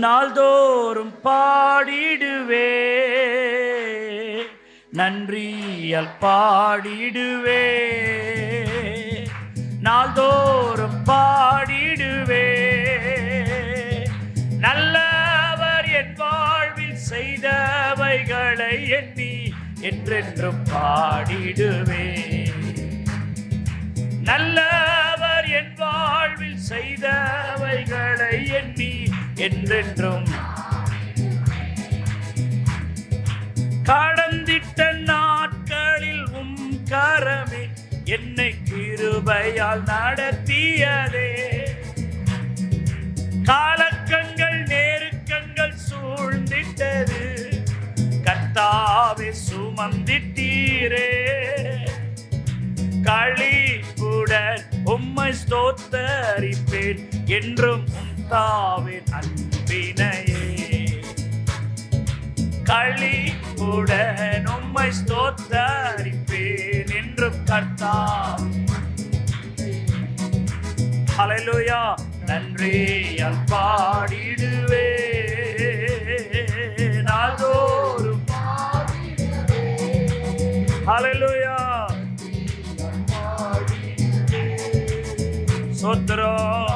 நாள்தோறும் பாடிடுவே, நன்றியால் பாடிடுவே, நாள்தோறும் பாடிடுவே. நல்லவர் என் வாழ்வில் செய்தவைகளை எண்ணி என்றென்றும் பாடிடுவே. நல்லவர் என் வாழ்வில் செய்தவைகளை எண்ணி என்றென்றும். கடந்திட்ட நாட்களில் கரமே என்னை கிருபையால் நடத்தியதே. காலக்கங்கள் நெருக்கங்கள் சூழ்ந்திட்டது, கர்த்தாவே சுமந்திட்டீரே. களிப்புடன் உம்மை ஸ்தோத்தரிப்பேன் என்றும் உம்தாவின் அன்பினையே. களிப்புடன் உம்மை ஸ்தோத்தரிப்பேன் என்றும் கர்த்தாவே. ஹல்லேலூயா. நன்றியால் பாடிடுவே, நாள்தோறும். ஹல்லேலூயா. ஸ்தோத்திரம்.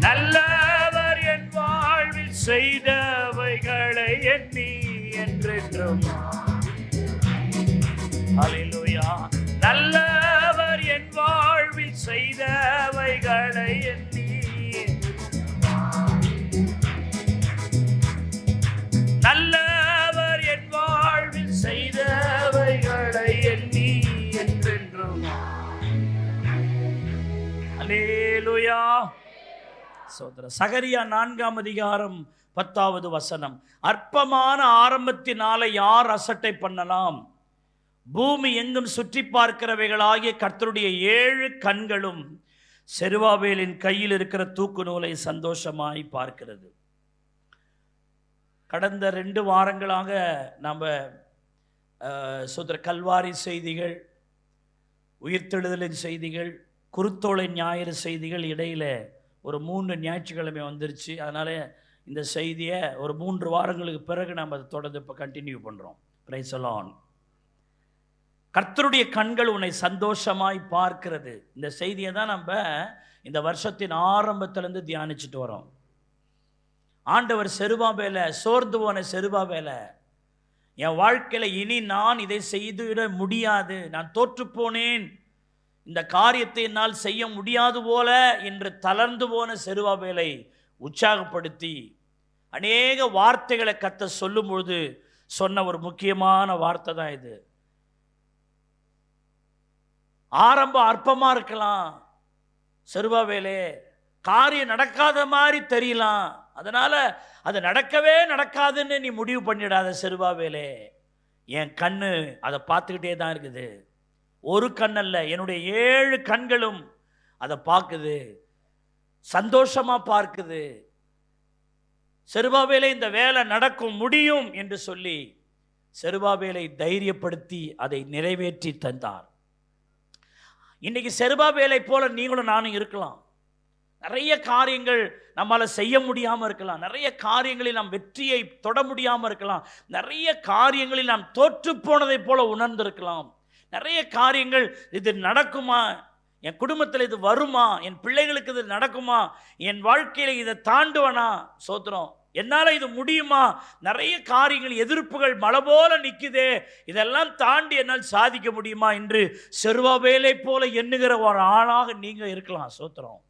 நல்லவர் என் வாழ்வில் செய்தவைகளை எண்ணி என்றென்றும். ஹல்லேலூயா. நல்லவர் என் வாழ்வில் செய்தவைகளை எண்ணி. நல்லவர் என் வாழ்வில் செய்தவைகளை எண்ணி என்றென்றும். அல்லேலூயா. சகோதரர், சகரியா 4ஆம் அதிகாரம் 10வது வசனம். அற்பமான ஆரம்பத்தினால யார் அசட்டை பண்ணலாம்? பூமி எங்கும் சுற்றி பார்க்கிறவைகளாகிய கர்த்தருடைய 7 கண்களும் செருபாபேலின் கையில் இருக்கிற தூக்கு நூலை சந்தோஷமாய் பார்க்கிறது. கடந்த 2 வாரங்களாக நம்ம கல்வாரி செய்திகள், உயிர்த்தெழுதலின் செய்திகள், குருத்தோலை ஞாயிறு செய்திகள் இடையில ஒரு 3 ஞாயிற்றுக்கிழமை வந்துருச்சு. அதனால இந்த செய்தியை ஒரு 3 வாரங்களுக்கு பிறகு நம்ம அதை தொடர்ந்து இப்போ கண்டினியூ பண்ணுறோம். Praise the Lord. கர்த்தருடைய கண்கள் உன்னை சந்தோஷமாய் பார்க்கிறது. இந்த செய்தியை தான் நம்ம இந்த வருஷத்தின் ஆரம்பத்திலேருந்து தியானிச்சுட்டு வரோம். ஆண்டவர் செருபாபேலை, சோர்ந்து போன செருபாபேலை, என் வாழ்க்கையில் இனி நான் இதை செய்துவிட முடியாது, நான் தோற்று போனேன், இந்த காரியத்தை என்னால் செய்ய முடியாது போல என்று தளர்ந்து போன செருபாபேலை உற்சாகப்படுத்தி அநேக வார்த்தைகளை கர்த்தர் சொல்லும் பொழுது சொன்ன ஒரு முக்கியமான வார்த்தை தான் இது. ஆரம்பம் அற்பமாக இருக்கலாம், செருபாபேலே காரியம் நடக்காத மாதிரி தெரியலாம், அதனால அது நடக்கவே நடக்காதுன்னு நீ முடிவு பண்ணிடாத செருபாபேலே. என் கண்ணு அதை பார்த்துக்கிட்டே தான் இருக்குது. ஒரு கண்ணல்ல, என்னுடைய 7 கண்களும் அதை பார்க்குது, சந்தோஷமா பார்க்குது. செருபாபேலே இந்த வேலை நடக்கும், முடியும் என்று சொல்லி செருபாபேலை தைரியப்படுத்தி அதை நிறைவேற்றி தந்தார். இன்னைக்கு செருபாபேலை போல நீங்களும் நானும் இருக்கலாம். நிறைய காரியங்கள் நம்மளால் செய்ய முடியாமல் இருக்கலாம், நிறைய காரியங்களில் நாம் வெற்றியை தொட முடியாமல் இருக்கலாம், நிறைய காரியங்களில் நாம் தோற்று போனதை போல உணர்ந்திருக்கலாம். நிறைய காரியங்கள் இது நடக்குமா, என் குடும்பத்தில் இது வருமா, என் பிள்ளைகளுக்கு இது நடக்குமா, என் வாழ்க்கையில் இதை தாண்டுவனா, சோத்திரம், என்னால் இது முடியுமா, நிறைய காரியங்கள் எதிர்ப்புகள் மலை போல நிற்குதே, இதெல்லாம் தாண்டி என்னால் சாதிக்க முடியுமா என்று செருபாபேலை போல எண்ணுகிற ஒரு ஆளாக நீங்கள் இருக்கலாம். சோத்திரம்.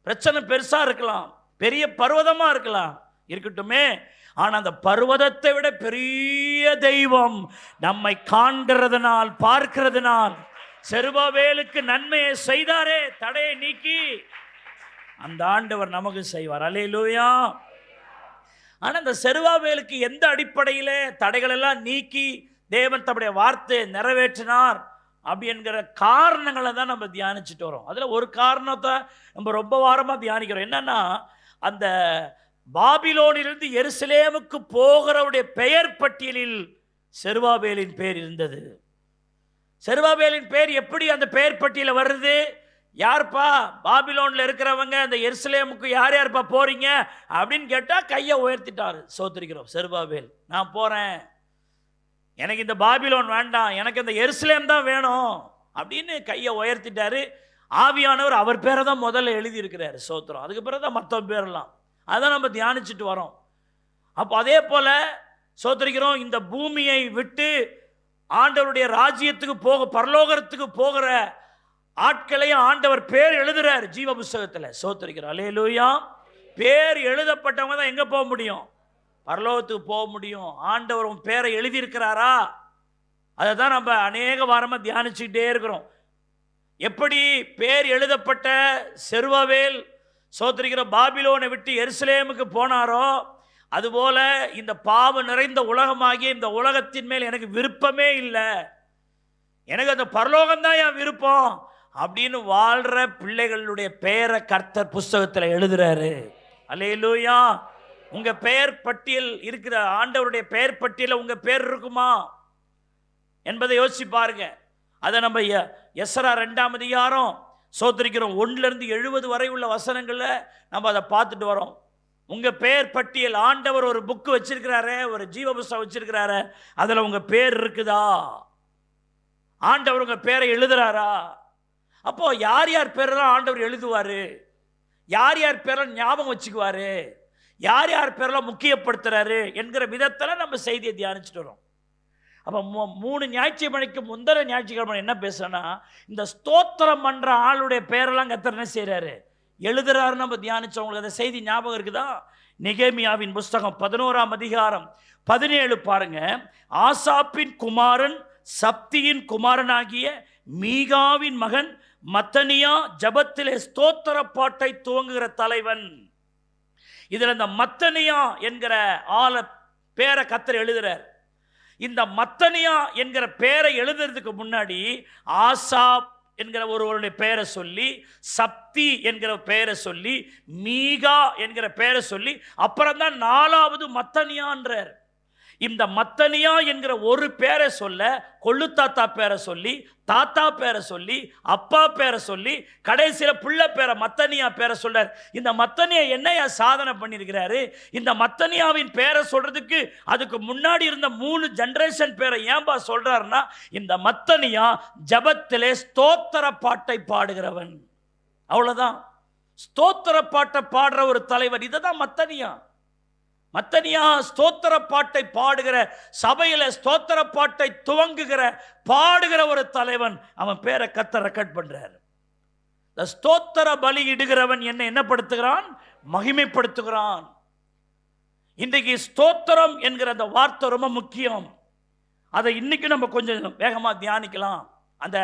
பிரச்சனை பெருசாக இருக்கலாம், பெரிய பர்வதமாக இருக்கலாம், இருக்கட்டுமே. ஆனால் அந்த பர்வதத்தை விட பெரிய தெய்வம் நம்மை காண்கிறதுனால், பார்க்கிறதுனால், செருபாபேலுக்கு நன்மையை செய்தாரே, தடையை நீக்கி, அந்த ஆண்டவர் நமக்கு செய்வார். அல்லேலூயா. ஆனால் அந்த செருபாபேலுக்கு எந்த அடிப்படையில் தடைகள் எல்லாம் நீக்கி தேவன் தம்முடைய வார்த்தையை நிறைவேற்றினார் அப்படி என்கிற காரணங்களை தான் நம்ம தியானிச்சுட்டு வரோம். அதில் ஒரு காரணத்தை நம்ம ரொம்ப வாரமாக தியானிக்கிறோம். என்னன்னா, அந்த பாபிலோனிலிருந்து எருசலேமுக்கு போகிறவருடைய பெயர் பட்டியலில் செருபாபேலின் பேர் இருந்தது. செருபாபேலின் பேர் எப்படி அந்த பெயர் பட்டியலில் வருது? யார்ப்பா பாபிலோனில் இருக்கிறவங்க இந்த எருசலேமுக்கு யார் யார்ப்பா போறீங்க அப்படின்னு கேட்டால் கையை உயர்த்திட்டாரு. சோத்திரிக்கிறோம். செருபாபேல், நான் போகிறேன், எனக்கு இந்த பாபிலோன் வேண்டாம், எனக்கு இந்த எருசலேம் தான் வேணும் அப்படின்னு கையை உயர்த்திட்டாரு. ஆவியானவர் அவர் பேரை தான் முதல்ல எழுதியிருக்கிறார். சோத்திரம். அதுக்கு பிறகு தான் மற்ற பேரெல்லாம் அதான் நம்ம தியானிச்சுட்டு வரோம். அப்போ அதே போல் சோத்திரிக்கிறோம், இந்த பூமியை விட்டு ஆண்டவருடைய ராஜ்யத்துக்கு பரலோகத்துக்கு போகிற ஆட்களையும் ஆண்டவர் பேர் எழுதுறார் ஜீவ புஸ்தகத்தில். சோத்திரிக்கிறார். அல்லேலூயா. பேர் எழுதப்பட்டவங்க தான் எங்கே போக முடியும்? பரலோகத்துக்கு போக முடியும். ஆண்டவர் உன் பேரை எழுதியிருக்கிறாரா? அதை தான் நம்ம அநேக வாரமாக தியானிச்சுக்கிட்டே இருக்கிறோம். எப்படி பேர் எழுதப்பட்ட செருபாபேல் சோத்திரிக்கிற பாபிலோனை விட்டு எருசலேமுக்கு போனாரோ, அதுபோல இந்த பாவம் நிறைந்த உலகமாகிய இந்த உலகத்தின் மேல் எனக்கு விருப்பமே இல்லை, எனக்கு அந்த பரலோகம்தான் என் விருப்பம் அப்படின்னு வாழ்ற பிள்ளைகளுடைய பெயரை கர்த்தர் புஸ்தகத்தில் எழுதுறாரு. அல்லேலூயா. உங்க பெயர் பட்டியல் இருக்கிற ஆண்டவருடைய பெயர் பட்டியலில் உங்க பேர் இருக்குமா என்பதை யோசிச்சு பாருங்க. அதை நம்ம எஸ்ரா 2ஆம் அதிகாரம் சோத்திரிக்கிறோம் 1லிருந்து 70 வரை உள்ள வசனங்களில் நம்ம அதை பார்த்துட்டு வரோம். உங்க பெயர் பட்டியல் ஆண்டவர் ஒரு புக்கு வச்சிருக்கிறாரு, ஒரு ஜீவ புஸ்தகம் வச்சிருக்கிறாரு, அதில் உங்க பேர் இருக்குதா? ஆண்டவர் உங்க பேரை எழுதுறாரா? அப்போ யார் யார் பேரெல்லாம் ஆண்டவர் எழுதுவாரு, யார் யார் பேரெல்லாம் ஞாபகம் வச்சுக்குவாரு, யார் யார் பேரெல்லாம் முக்கியப்படுத்துறாரு என்கிற விதத்தில் நம்ம செய்தியை தியானிச்சுட்டு வரோம். அப்போ 3 ஞாயிற்றுக்கிழமைக்கு முந்தின ஞாயிற்றுக்கிழமை என்ன பேசுறேன்னா, இந்த ஸ்தோத்திரம் பண்ற ஆளுடைய பேரெல்லாம் கர்த்தர் என்ன செய்யறாரு? எழுதுறாரு. நம்ம தியானிச்சவங்களுக்கு அந்த செய்தி ஞாபகம் இருக்குதா? நெகேமியாவின் புஸ்தகம் 11ஆம் அதிகாரம் 17 பாருங்க. ஆசாப்பின் குமாரன் சப்தியின் குமாரனாகிய மீகாவின் மகன் மத்தனியா ஜபத்திலே ஸ்தோத்திர பாட்டை துவங்குகிற தலைவன். இதுல இந்த மத்தனியா என்கிற ஆள பேரை கர்த்தர் எழுதுறார். இந்த மத்தனியா என்கிற பேரை எழுதுறதுக்கு முன்னாடி ஆசாப் என்கிற ஒருவருடைய பெயரை சொல்லி, சப்தி என்கிற பெயரை சொல்லி, மீகா என்கிற பெயரை சொல்லி, அப்புறம் தான் 4வது மத்தனியான்றார். இந்த மத்தனியா என்கிற ஒரு பேரை சொல்ல கொள்ளுத்தாத்தா பேரை சொல்லி, தாத்தா பேரை சொல்லி, அப்பா பேரை சொல்லி, கடைசியில் புள்ள பேரை மத்தனியா பேரை சொல்றார். இந்த மத்தனியா என்னையா சாதனை பண்ணியிருக்கிறாரு? இந்த மத்தனியாவின் பேரை சொல்றதுக்கு அதுக்கு முன்னாடி இருந்த 3 ஜெனரேஷன் பேரை ஏன்பா சொல்றாருன்னா, இந்த மத்தனியா ஜபத்திலே ஸ்தோத்திர பாட்டை பாடுகிறவன். அவ்வளவுதான். ஸ்தோத்திர பாட்டை பாடுற ஒரு தலைவர். இதுதான் மத்தனியா. மத்தனியா ஸ்தோத்திர பாட்டை பாடுகிற, சபையில ஸ்தோத்திர பாட்டை துவங்குகிற பாடுகிற ஒரு தலைவன். அவன் பேரை கர்த்தர் ரெக்கார்ட் பண்றார். ஸ்தோத்திர பலி இடுகிறவன் என்ன படுத்துகிறான்? மகிமைப்படுத்துகிறான். இன்றைக்கு ஸ்தோத்திரம் என்கிற அந்த வார்த்தை ரொம்ப முக்கியம். அதை இன்னைக்கு நம்ம கொஞ்சம் வேகமா தியானிக்கலாம். அந்த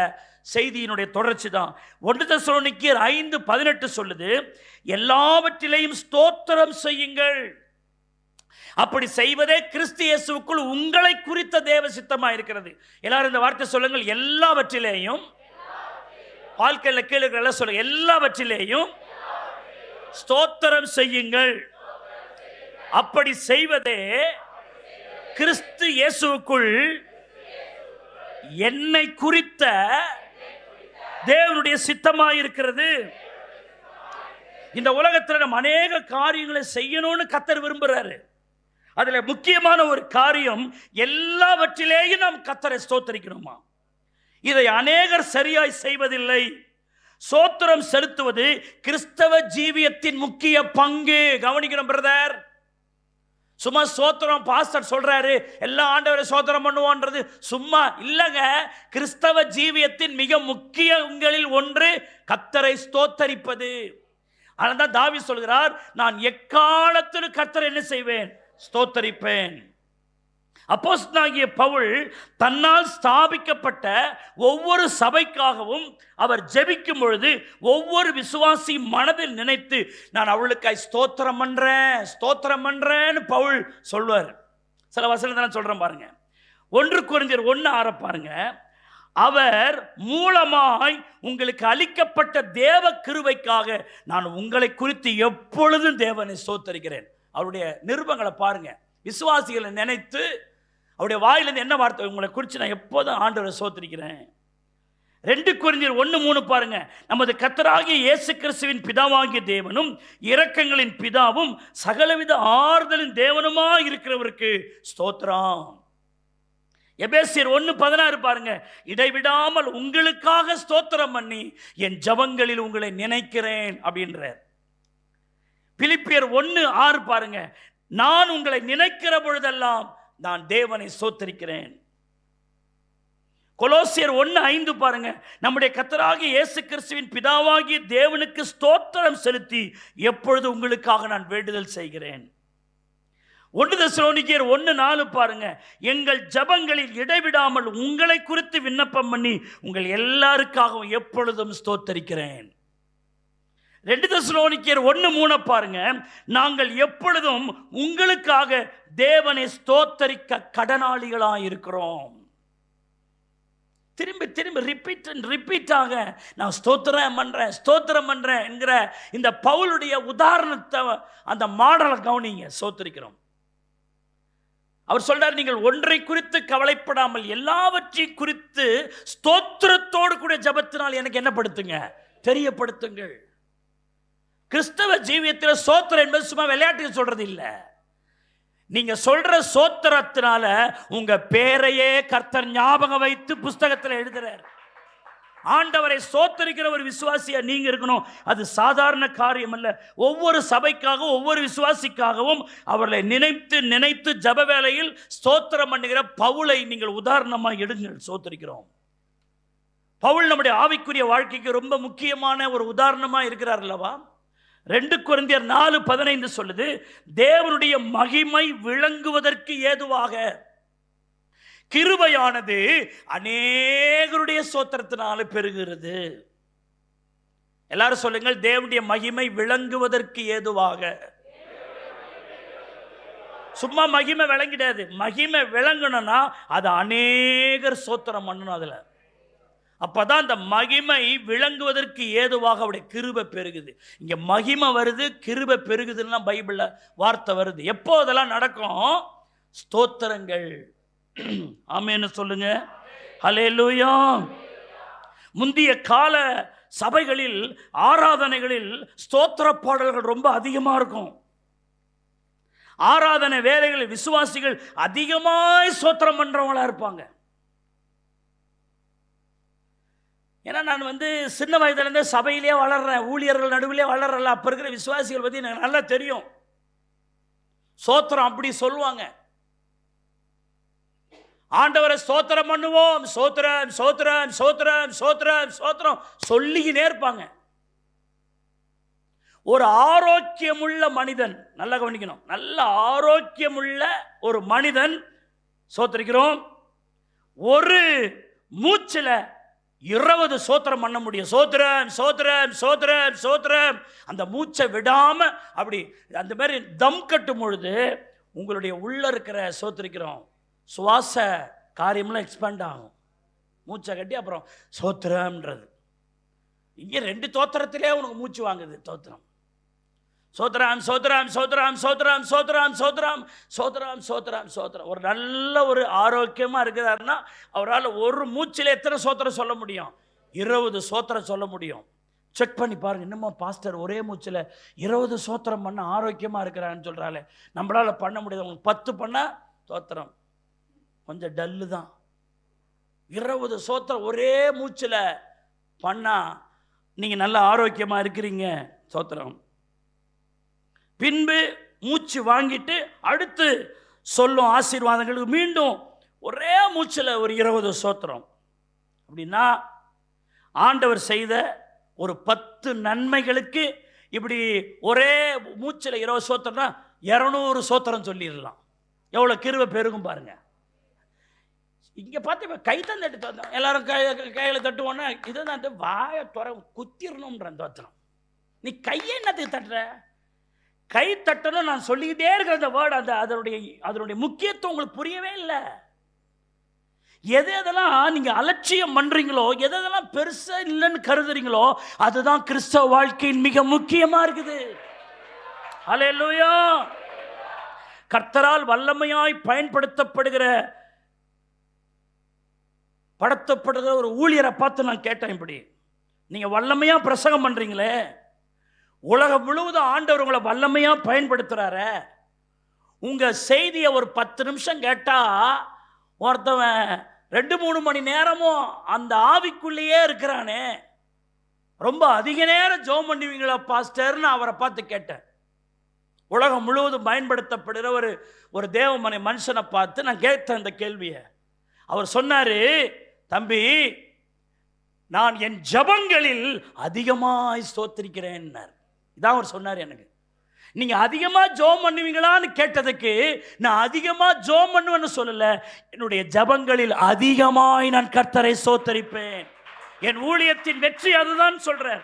செய்தியினுடைய தொடர்ச்சி தான் 1 தெசலோனிக்கேயர் 5:18 சொல்லுது, எல்லாவற்றிலேயும் ஸ்தோத்திரம் செய்யுங்கள், அப்படி செய்வதே கிறிஸ்து இயேசுவுக்குள் உங்களை குறித்த தேவ சித்தமா இருக்கிறது. எல்லாரும் இந்த வார்த்தை சொல்லுங்கள். எல்லாவற்றிலேயும். வாழ்க்கையில் கேளுங்க, சொல்லுங்க. எல்லாவற்றிலேயும் ஸ்தோத்திரம் செய்யுங்கள், அப்படி செய்வதே கிறிஸ்து இயேசுவுக்குள் என்னை குறித்த தேவனுடைய சித்தமா இருக்கிறது. இந்த உலகத்தில் நம்ம அநேக காரியங்களை செய்யணும்னு கர்த்தர் விரும்புறாரு. அதுல முக்கியமான ஒரு காரியம், எல்லாவற்றிலேயும் நாம் கர்த்தரை ஸ்தோத்திரிக்கணுமா. இதை அநேகர் சரியாய் செய்வதில்லை. ஸ்தோத்திரம் செலுத்துவது கிறிஸ்தவ ஜீவியத்தின் முக்கிய பங்கு. கவனிக்கணும் பிரதர். சும்மா ஸ்தோத்திரம் பாஸ்டர் சொல்றாரு எல்லா ஆண்டவரை ஸ்தோத்திரம் பண்ணுவோன்றது சும்மா இல்லைங்க. கிறிஸ்தவ ஜீவியத்தின் மிக முக்கியங்களில் ஒன்று கர்த்தரை ஸ்தோத்தரிப்பது. அதனால்தான் தாவீது சொல்கிறார், நான் எக்காலத்திலும் கர்த்தரை என்ன செய்வேன்? ஸ்தோத்தரிப்பேன். அப்போஸ்தலனாகிய பவுல் தன்னால் ஸ்தாபிக்கப்பட்ட ஒவ்வொரு சபைக்காகவும் அவர் ஜெபிக்கும் பொழுது ஒவ்வொரு விசுவாசி மனதில் நினைத்து, நான் அவளுக்காய் ஸ்தோத்திரம் பண்றேன்னு பவுல் சொல்வார். சில வசனம் சொல்றேன் பாருங்க. 1 கொரிந்தியர் 1:6 பாருங்க. அவர் மூலமாய் உங்களுக்கு அளிக்கப்பட்ட தேவ கிருபைக்காக நான் உங்களை குறித்து எப்பொழுதும் தேவனை ஸ்தோத்தரிக்கிறேன். அவருடைய நிருபங்களை பாருங்க. விசுவாசிகளை நினைத்து அவருடைய வாயிலிருந்து என்ன வார்த்தை? உங்களை குறித்து நான் எப்போதும் ஆண்டவரை ஸ்தோத்தரிக்கிறேன். 2 கொரிந்தியர் 1:3 பாருங்க. நமது கர்த்தராகிய இயேசு கிறிஸ்துவின் பிதாவாகிய தேவனும் இரக்கங்களின் பிதாவும் சகலவித ஆறுதலின் தேவனுமாய் இருக்கிறவருக்கு ஸ்தோத்திரம். எபேசியர் 1:16 பாருங்க. இடைவிடாமல் உங்களுக்காக ஸ்தோத்திரம் பண்ணி என் ஜெபங்களில் உங்களை நினைக்கிறேன் அப்படின்றார். பிலிப்பியர் 1:6 பாருங்க. நான் உங்களை நினைக்கிற பொழுதெல்லாம் நான் தேவனை ஸ்தோத்திரிக்கிறேன். கொலோசியர் 1:5 பாருங்க. நம்முடைய கர்த்தராகிய இயேசு கிறிஸ்துவின் பிதாவாகிய தேவனுக்கு ஸ்தோத்திரம் செலுத்தி எப்பொழுது உங்களுக்காக நான் வேண்டுதல் செய்கிறேன். 1 தெசலோனிக்கேயர் 1:4 பாருங்க. எங்கள் ஜெபங்களில் இடைவிடாமல் உங்களை குறித்து விண்ணப்பம் பண்ணி உங்கள் எல்லாருக்காகவும் எப்பொழுதும் ஸ்தோத்தரிக்கிறேன். 2 தெசலோனிக்கேயர் 1:3 பாருங்க. நாங்கள் எப்பொழுதும் உங்களுக்காக தேவனை ஸ்தோத்தரிக்க கடனாளிகளாக இருக்கிறோம். திரும்பி திரும்பி ரிப்பீட்டாக நான் ஸ்தோத்திரம் பண்றேன் என்கிற இந்த பவுலுடைய உதாரணத்தை, அந்த மாடலை கவனிங்க. ஸ்தோத்திரிக்கிறோம். அவர் சொல்றார், நீங்கள் ஒன்றை குறித்து கவலைப்படாமல் எல்லாவற்றை குறித்து ஸ்தோத்திரத்தோடு கூட ஜெபத்தினால் எனக்கு என்ன படுத்துங்க, தெரியப்படுத்துங்கள். கிறிஸ்தவ ஜீவியத்தில் ஸ்தோத்திரம் என்பது சும்மா விளையாட்டுக்கு சொல்றது இல்லை. நீங்க சொல்ற ஸ்தோத்திரத்தினால உங்க பேரையே கர்த்தர் ஞாபகம் வைத்து புஸ்தகத்தில் எழுதுறார். ஆண்டவரை ஸ்தோத்திரிக்கிற ஒரு விசுவாசியா நீங்க இருக்கணும். அது சாதாரண காரியம் அல்ல. ஒவ்வொரு சபைக்காகவும் ஒவ்வொரு விசுவாசிக்காகவும் அவர்களை நினைத்து நினைத்து ஜெப வேளையில் ஸ்தோத்திரம் பண்ணுகிற பவுலை நீங்கள் உதாரணமாக எடுங்கள். ஸ்தோத்திரிக்கிறோம். பவுல் நம்முடைய ஆவிக்குரிய வாழ்க்கைக்கு ரொம்ப முக்கியமான ஒரு உதாரணமா இருக்கிறார் அல்லவா? 2 கொரிந்தியர் 4:15 சொல்லுது, தேவனுடைய மகிமை விளங்குவதற்கு ஏதுவாக கிருபையானது அநேகருடைய ஸ்தோத்திரத்தினால பெருகிறது. எல்லாரும் சொல்லுங்கள், தேவனுடைய மகிமை விளங்குவதற்கு ஏதுவாக. சும்மா மகிமை விளங்கிடாது. மகிமை விளங்கணும்னா அது அநேகர் ஸ்தோத்திரம் பண்ணணும். அதுல அப்பதான் அந்த மகிமை விளங்குவதற்கு ஏதுவாக அவருடைய கிருபை பெருகுது. இங்க மகிமை வருது, கிருபை பெருகுதுன்னா பைபிள்ல வார்த்தை வருது. எப்போ அதெல்லாம் நடக்கும்? ஸ்தோத்திரங்கள். ஆமென்னு சொல்லுங்க. ஹல்லேலூயா. முந்திய கால சபைகளில் ஆராதனைகளில் ஸ்தோத்திர பாடல்கள் ரொம்ப அதிகமா இருக்கும். ஆராதனை வேலைகளில் விசுவாசிகள் அதிகமாய் ஸ்தோத்திரம் பண்றவங்களா இருப்பாங்க. ஏன்னா நான் சின்ன வயதுலேருந்தே சபையிலே வளர்றேன், ஊழியர்கள் நடுவிலே வளர்றல. அப்போ இருக்கிற விசுவாசிகள் பற்றி எனக்கு நல்லா தெரியும். ஸ்தோத்திரம் அப்படி சொல்லுவாங்க. ஆண்டவரை ஸ்தோத்திரம் பண்ணுவோம், ஸ்தோத்திரம் ஸ்தோத்திரம் ஸ்தோத்திரம் ஸ்தோத்திரம் ஸ்தோத்திரம் சொல்லிக்கினே இருப்பாங்க. ஒரு ஆரோக்கியமுள்ள மனிதன், நல்லா கவனிக்கணும், நல்ல ஆரோக்கியமுள்ள ஒரு மனிதன் ஸ்தோத்திரிக்கிறோம், ஒரு மூச்சில் 20 ஸ்தோத்திரம் பண்ண முடியும். சோத்திரம் சோத்திரம் சோத்திரம் சோத்திரம். அந்த மூச்சை விடாம அப்படி அந்த மாதிரி தம் கட்டும் பொழுது உங்களுடைய உள்ள இருக்கிற ஸ்தோத்திரிக்கிறோம் சுவாச காரியம்லாம் எக்ஸ்பேண்ட் ஆகும். மூச்சை கட்டி அப்புறம் சோத்திரம்ன்றது. இங்கே 2 தோத்திரத்திலே உனக்கு மூச்சு வாங்குது. தோத்திரம் சோத்ராம் சோத்ராம் சோத்ராம் சோத்ராம் சோத்ராம் சோத்ராம் சோத்ராம் சோத்ராம் சோத்ராம். ஒரு நல்ல ஒரு ஆரோக்கியமாக இருக்கிறாருன்னா அவரால் ஒரு மூச்சில் எத்தனை சோத்திரம் சொல்ல முடியும்? 20 சோத்திரம் சொல்ல முடியும். செக் பண்ணி பாருங்க. இன்னுமா பாஸ்டர் ஒரே மூச்சில் 20 சோத்திரம் பண்ண ஆரோக்கியமாக இருக்கிறான்னு சொல்கிறாள். நம்மளால் பண்ண முடியாது. உங்களுக்கு 10 பண்ணால் தோத்திரம் கொஞ்சம் டல்லு தான். 20 சோத்திரம் ஒரே மூச்சில் பண்ணால் நீங்கள் நல்ல ஆரோக்கியமாக இருக்கிறீங்க. சோத்திரம். பின்பு மூச்சு வாங்கிட்டு அடுத்து சொல்லும் ஆசீர்வாதங்களுக்கு மீண்டும் ஒரே மூச்சில் ஒரு 20 சோத்திரம். அப்படின்னா ஆண்டவர் செய்த ஒரு 10 நன்மைகளுக்கு இப்படி ஒரே மூச்சில் 20 சோத்திரம்னா 200 சோத்திரம் சொல்லிடலாம். எவ்வளோ கிருபை பெருகும் பாருங்க. இங்கே பார்த்து கை தந்துட்டு தந்தோம் எல்லாரும் கையில் தட்டுவோன்னா இதை தான் வாயை துற குத்திடணுன்ற தோத்திரம். நீ கையை என்னத்துக்கு தட்டுற? கை தட்டணும் நான் சொல்லிக்கிட்டே இருக்கிற அந்த வேர்டு, அதனுடைய முக்கியத்துவம் உங்களுக்கு புரியவே இல்லை. எதெல்லாம் நீங்க அலட்சியம் பண்றீங்களோ, எதெல்லாம் பெருசா இல்லைன்னு கருதுறீங்களோ, அதுதான் கிறிஸ்தவ வாழ்க்கையின் மிக முக்கியமா இருக்குது. ஹல்லேலூயா. கர்த்தரால் வல்லமையாய் பயன்படுத்தப்படுகிற படுத்தப்படுற ஒரு ஊழியரை பார்த்து நான் கேட்டேன், இப்படி நீங்க வல்லமையா பிரசங்கம் பண்றீங்களே, உலகம் முழுவதும் ஆண்டவர் உங்களை வல்லமையா பயன்படுத்துறாரு, உங்க செய்தியை ஒரு 10 நிமிஷம் கேட்டா ஒருத்தவன் 2-3 மணி நேரமும் அந்த ஆவிக்குள்ளேயே இருக்கிறானே, ரொம்ப அதிக நேரம் ஜெபம் பண்ணுவீங்களா பாஸ்டர்னு அவரை பார்த்து கேட்டேன். உலகம் முழுவதும் பயன்படுத்தப்படுகிற ஒரு தேவமனை மனுஷனை பார்த்து நான் கேட்டேன் இந்த கேள்வியை. அவர் சொன்னாரு, தம்பி, நான் என் ஜெபங்களில் அதிகமாய் ஸ்தோத்திரிக்கிறேன். இதான் அவர் சொன்னார் எனக்கு. நீங்க அதிகமா ஜெபம் பண்ணுவீங்களான்னு கேட்டதுக்கு நான் அதிகமா ஜெபம் பண்ணுவேன்னு சொல்லல, என்னுடைய ஜெபங்களில் அதிகமாய் நான் கர்த்தரை ஸ்தோத்திரிப்பேன். என் ஊழியத்தின் வெற்றி அதுதான் சொல்றேன்.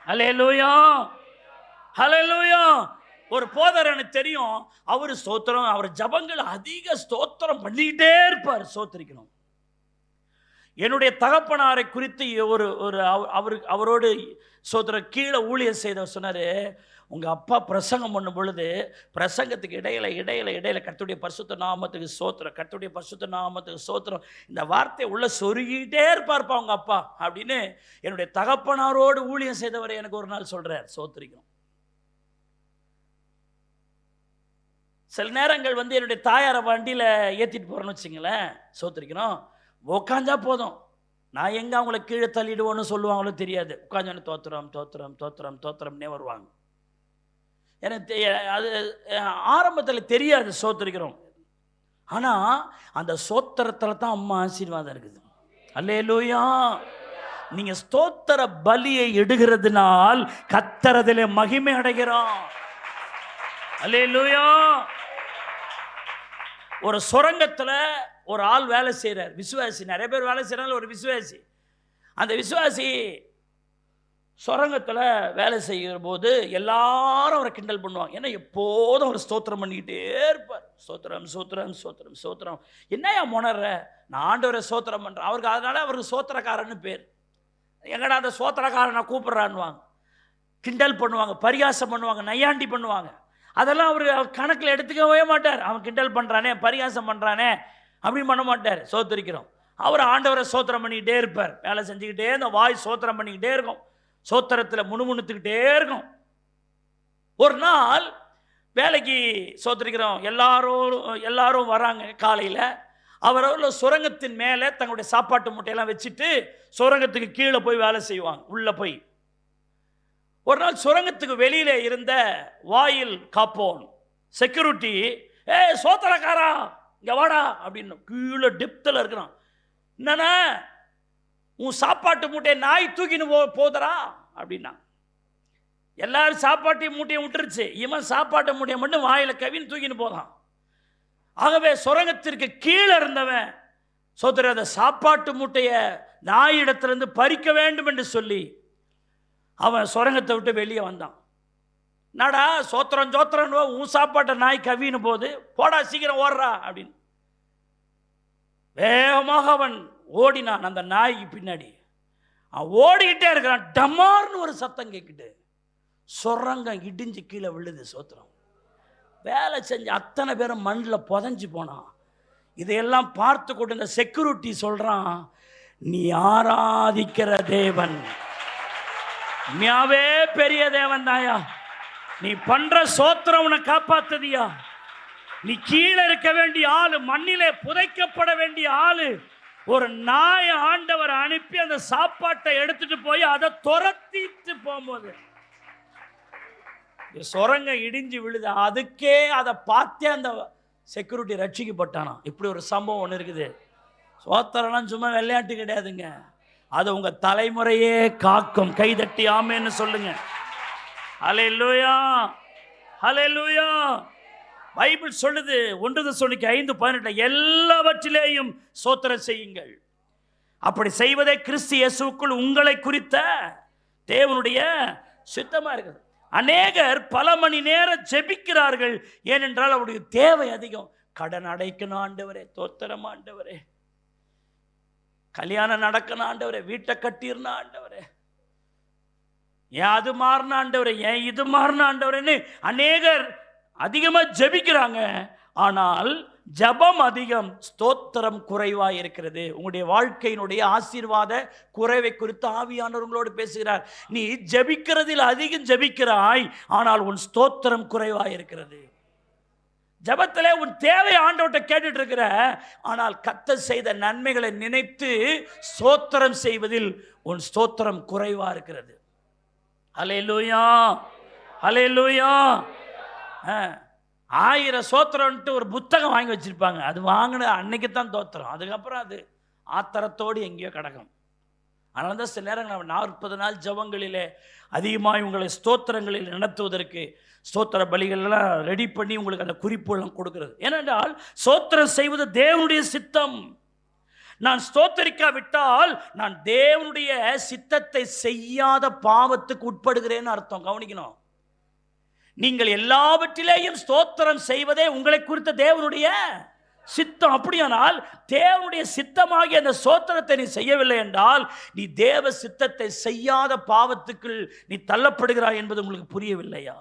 ஹல்லேலூயா, ஹல்லேலூயா. ஒரு போதர் எனக்கு தெரியும், அவர் ஸ்தோத்திரம், அவர் ஜெபங்கள் அதிக ஸ்தோத்திரம் பண்ணிக்கிட்டே இருப்பார், ஸ்தோத்திரிக்கணும். என்னுடைய தகப்பனாரை குறித்து அவரோடு ஸ்தோத்திரம் கீழே ஊழியர் செய்தவர் சொன்னார், உங்கள் அப்பா பிரசங்கம் பண்ணும் பொழுது பிரசங்கத்துக்கு இடையில கர்த்தருடைய பரிசுத்த நாமத்துக்கு ஸ்தோத்திரம், கர்த்தருடைய பரிசுத்த நாமத்துக்கு ஸ்தோத்திரம், இந்த வார்த்தையை உள்ள சொருகிட்டே இருப்பார்ப்பா உங்கள் அப்பா அப்படின்னு என்னுடைய தகப்பனாரோடு ஊழியம் செய்தவரை எனக்கு ஒரு நாள் சொல்கிறார். ஸ்தோத்திரிக்கணும். சில நேரங்கள் என்னுடைய தாயாரை வண்டியில் ஏற்றிட்டு போகிறேன்னு வச்சுங்களேன், ஸ்தோத்திரிக்கணும், உக்காந்தா போதும், நான் எங்கே அவங்கள கீழே தள்ளிடுவோன்னு சொல்லுவாங்களோ தெரியாது, உட்காந்து தோத்திரம் தோத்திரம் தோத்திரம் தோத்திரம்னே வருவாங்க. எனக்கு அது ஆரம்பத்தில் தெரியாது, ஸ்தோத்திரிக்கிறோம். ஆனால் அந்த ஸ்தோத்திரத்தில் தான் அம்மா ஆசீர்வாதம் இருக்குது. அல்லேலூயா. நீங்கள் ஸ்தோத்திர பலியை எடுகிறதுனால் கர்த்தரதில் மகிமை அடைகிறோம். அல்லேலூயா. ஒரு சுரங்கத்தில் ஒரு ஆள் வேலை செய்கிறார், விசுவாசி. நிறைய பேர் வேலை செய்கிறாங்க, ஒரு விசுவாசி. அந்த விசுவாசி சுரங்கத்தில் வேலை செய்கிற போது எல்லாரும் அவரை கிண்டல் பண்ணுவாங்க. ஏன்னா எப்போதும் அவர் ஸ்தோத்திரம் பண்ணிக்கிட்டே இருப்பார். ஸ்தோத்திரம் ஸ்தோத்திரம் ஸ்தோத்திரம் ஸ்தோத்திரம். என்னையா முணர்ற, நான் ஆண்டவரை ஸ்தோத்திரம் பண்ணுறேன். அவருக்கு அதனால அவருக்கு ஸ்தோத்திரக்காரன்னு பேர். எங்கடா அந்த ஸ்தோத்திரக்காரனை கூப்பிட்றான்னுவாங்க, கிண்டல் பண்ணுவாங்க, பரிகாசம் பண்ணுவாங்க, நையாண்டி பண்ணுவாங்க. அதெல்லாம் அவர் கணக்கில் எடுத்துக்கவே மாட்டார். அவன் கிண்டல் பண்ணுறானே, பரிகாசம் பண்ணுறானே அப்படின்னு பண்ண மாட்டார். ஸ்தோத்திரிக்கிறோம். அவர் ஆண்டவரை ஸ்தோத்திரம் பண்ணிக்கிட்டே இருப்பார். வேலை செஞ்சுக்கிட்டே இந்த வாய் ஸ்தோத்திரம் பண்ணிக்கிட்டே இருக்கும், சோத்திரத்தில் முணுமுணுத்துக்கிட்டே இருக்கும். ஒரு நாள் வேலைக்கு ஸ்தோத்திரிக்கிறோம் எல்லாரும் வராங்க காலையில். அவரவர்கள் சுரங்கத்தின் மேலே தங்களுடைய சாப்பாட்டு மூட்டையெல்லாம் வச்சுட்டு சுரங்கத்துக்கு கீழே போய் வேலை செய்வாங்க, உள்ளே போய். ஒரு நாள் சுரங்கத்துக்கு வெளியில இருந்த வாயில் காப்போன் செக்யூரிட்டி, சோத்திரக்காரா இங்க வாடா அப்படின்னு கீழே டெப்த்தில் இருக்கிறான். என்னன்னா, உன் சாப்பாட்டு மூட்டையை நாய் தூக்கின்னு போதரா அப்படின்னா. எல்லாரும் சாப்பாட்டு மூட்டையை விட்டுருச்சு, இவன் சாப்பாட்டு மூட்டையை மட்டும் வாயில கவின்னு தூக்கின்னு போதான். ஆகவே சுரங்கத்திற்கு கீழே இருந்தவன் சோதர அந்த சாப்பாட்டு மூட்டையை நாயிடத்திலிருந்து பறிக்க வேண்டும் என்று சொல்லி அவன் சுரங்கத்தை விட்டு வெளியே வந்தான். நாடா சோத்திரம் சோத்திரம், உன் சாப்பாட்டை நாய் கவின்னு போது, போடா சீக்கிரம் ஓடுறா அப்படின்னு வேகமாக அவன் ஓடினான். அந்த நாய்க்கு பின்னாடி அவன் ஓடிக்கிட்டே இருக்கிறான். டமார்னு ஒரு சத்தம் கேட்குது, சுரங்கம் இடிஞ்சு கீழே விழுது. சோத்திரம். வேலை செஞ்ச அத்தனை பேரும் மண்ணில் புதஞ்சு போனான். இதையெல்லாம் பார்த்து கொண்டு இந்த செக்யூரிட்டி சொல்றான், நீ ஆராதிக்கிற தேவன் உண்மையாவே பெரிய தேவன் தாயா, நீ பண்ற சோத்திரம் உன்னை காப்பாத்துதியா. நீ கீழே இருக்க வேண்டிய ஆளு, மண்ணிலே புதைக்கப்பட வேண்டிய ஆளு, ஒரு நாய் ஆண்டவர் அனுப்பி அந்த சாப்பாட்டை எடுத்துட்டு போய் அதை துரத்திட்டு போகும்போது சுரங்க இடிஞ்சு விழுது. அதுக்கே அதை பார்த்தே அந்த செக்யூரிட்டி ரட்சிக்கப்பட்டானா. இப்படி ஒரு சம்பவம் ஒன்று இருக்குது. சோத்திரம்லாம் சும்மா விளையாட்டு கிடையாதுங்க, அது உங்க தலைமுறையே காக்கும். கைதட்டி ஆமேன்னு சொல்லுங்க. ஹல்லேலூயா, ஹல்லேலூயா. பைபிள் சொல்லுது 1 தெசலோனிக்கேயர் 5:18, எல்லாவற்றிலேயும் ஸ்தோத்திரம் செய்யுங்கள், அப்படி செய்வதே கிறிஸ்து இயேசுவுக்குள் உங்களை குறித்த தேவனுடைய சித்தமா இருக்குது. அநேகர் பல மணி நேரம் ஜெபிக்கிறார்கள், ஏனென்றால் அவருடைய தேவை அதிகம். கடன் அடைக்கணும் ஆண்டவரே, தோத்திரம் ஆண்டவரே, கல்யாணம் நடக்கணும் ஆண்டவரே, வீட்டை கட்டிருந்தா ஆண்டவரே, ஏன் அது மாறின ஆண்டவரே, ஏன் இது மாறின ஆண்டவரேன்னு அநேகர் அதிகமாக ஜெபிக்கிறாங்க. ஆனால் ஜபம் அதிகம், ஸ்தோத்திரம் குறைவாக இருக்கிறது. உங்களுடைய வாழ்க்கையினுடைய ஆசீர்வாத குறைவை குறித்து ஆவியானவர் உங்களோடு பேசுகிறார். நீ ஜபிக்கிறதில் அதிகம் ஜபிக்கிறாய், ஆனால் உன் ஸ்தோத்திரம் குறைவாக இருக்கிறது. ஜபத்திலே உன் தேவை ஆண்டவர்கிட்ட கேட்டுட்டு இருக்கிற, ஆனால் கர்த்தர் செய்த நன்மைகளை நினைத்து ஸ்தோத்திரம் செய்வதில் உன் ஸ்தோத்திரம் குறைவாக இருக்கிறது. ஹல்லேலூயா, ஹல்லேலூயா. 1000 ஸ்தோத்திரம்ட்டு ஒரு புத்தகம் வாங்கி வச்சிருப்பாங்க. அது வாங்கின அன்னைக்கு தான் தோத்திரம், அதுக்கப்புறம் அது ஆத்திரத்தோடு எங்கேயோ கிடக்கும். அதனால தான் சில நேரங்கள் 40 நாள் ஜபங்களிலே அதிகமாக உங்களை ஸ்தோத்திரங்களில் நடத்துவதற்கு ஸ்தோத்திர பலிகள்லாம் ரெடி பண்ணி உங்களுக்கு அந்த குறிப்புலாம் கொடுக்கிறது. ஏனென்றால் ஸ்தோத்திரம் செய்வது தேவனுடைய சித்தம். நான் ஸ்தோத்தரிக்காவிட்டால் நான் தேவனுடைய சித்தத்தை செய்யாத பாவத்துக்கு உட்படுகிறேன்னு அர்த்தம். கவனிக்கணும். நீங்கள் எல்லாவற்றிலேயும் ஸ்தோத்திரம் செய்வதே உங்களை குறித்த தேவனுடைய சித்தம். அப்படியானால் தேவனுடைய சித்தமாகிய அந்த ஸ்தோத்திரத்தை நீ செய்யவில்லை என்றால் நீ தேவ சித்தத்தை செய்யாத பாவத்துக்குள் நீ தள்ளப்படுகிறாய் என்பது உங்களுக்கு புரியவில்லையா?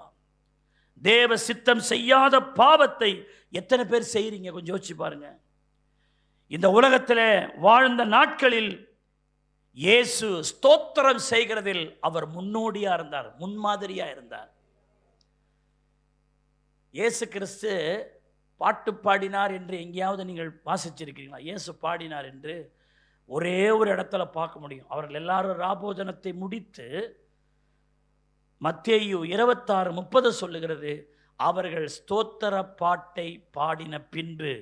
தேவ சித்தம் செய்யாத பாவத்தை எத்தனை பேர் செய்கிறீங்க? கொஞ்சம் யோசிச்சு பாருங்க. இந்த உலகத்தில் வாழ்ந்த நாட்களில் இயேசு ஸ்தோத்திரம் செய்கிறதில் அவர் முன்னோடியா இருந்தார், முன்மாதிரியா இருந்தார். இயேசு கிறிஸ்து பாட்டு பாடினார் என்று எங்கேயாவது நீங்கள் வாசிச்சிருக்கிறீங்களா? இயேசு பாடினார் என்று ஒரே ஒரு இடத்துல பார்க்க முடியும். அவர்கள் எல்லாரும் ராபோஜனத்தை முடித்து மத்தேயு 26:30 சொல்லுகிறது, அவர்கள் ஸ்தோத்திர பாட்டை பாடின பின்பு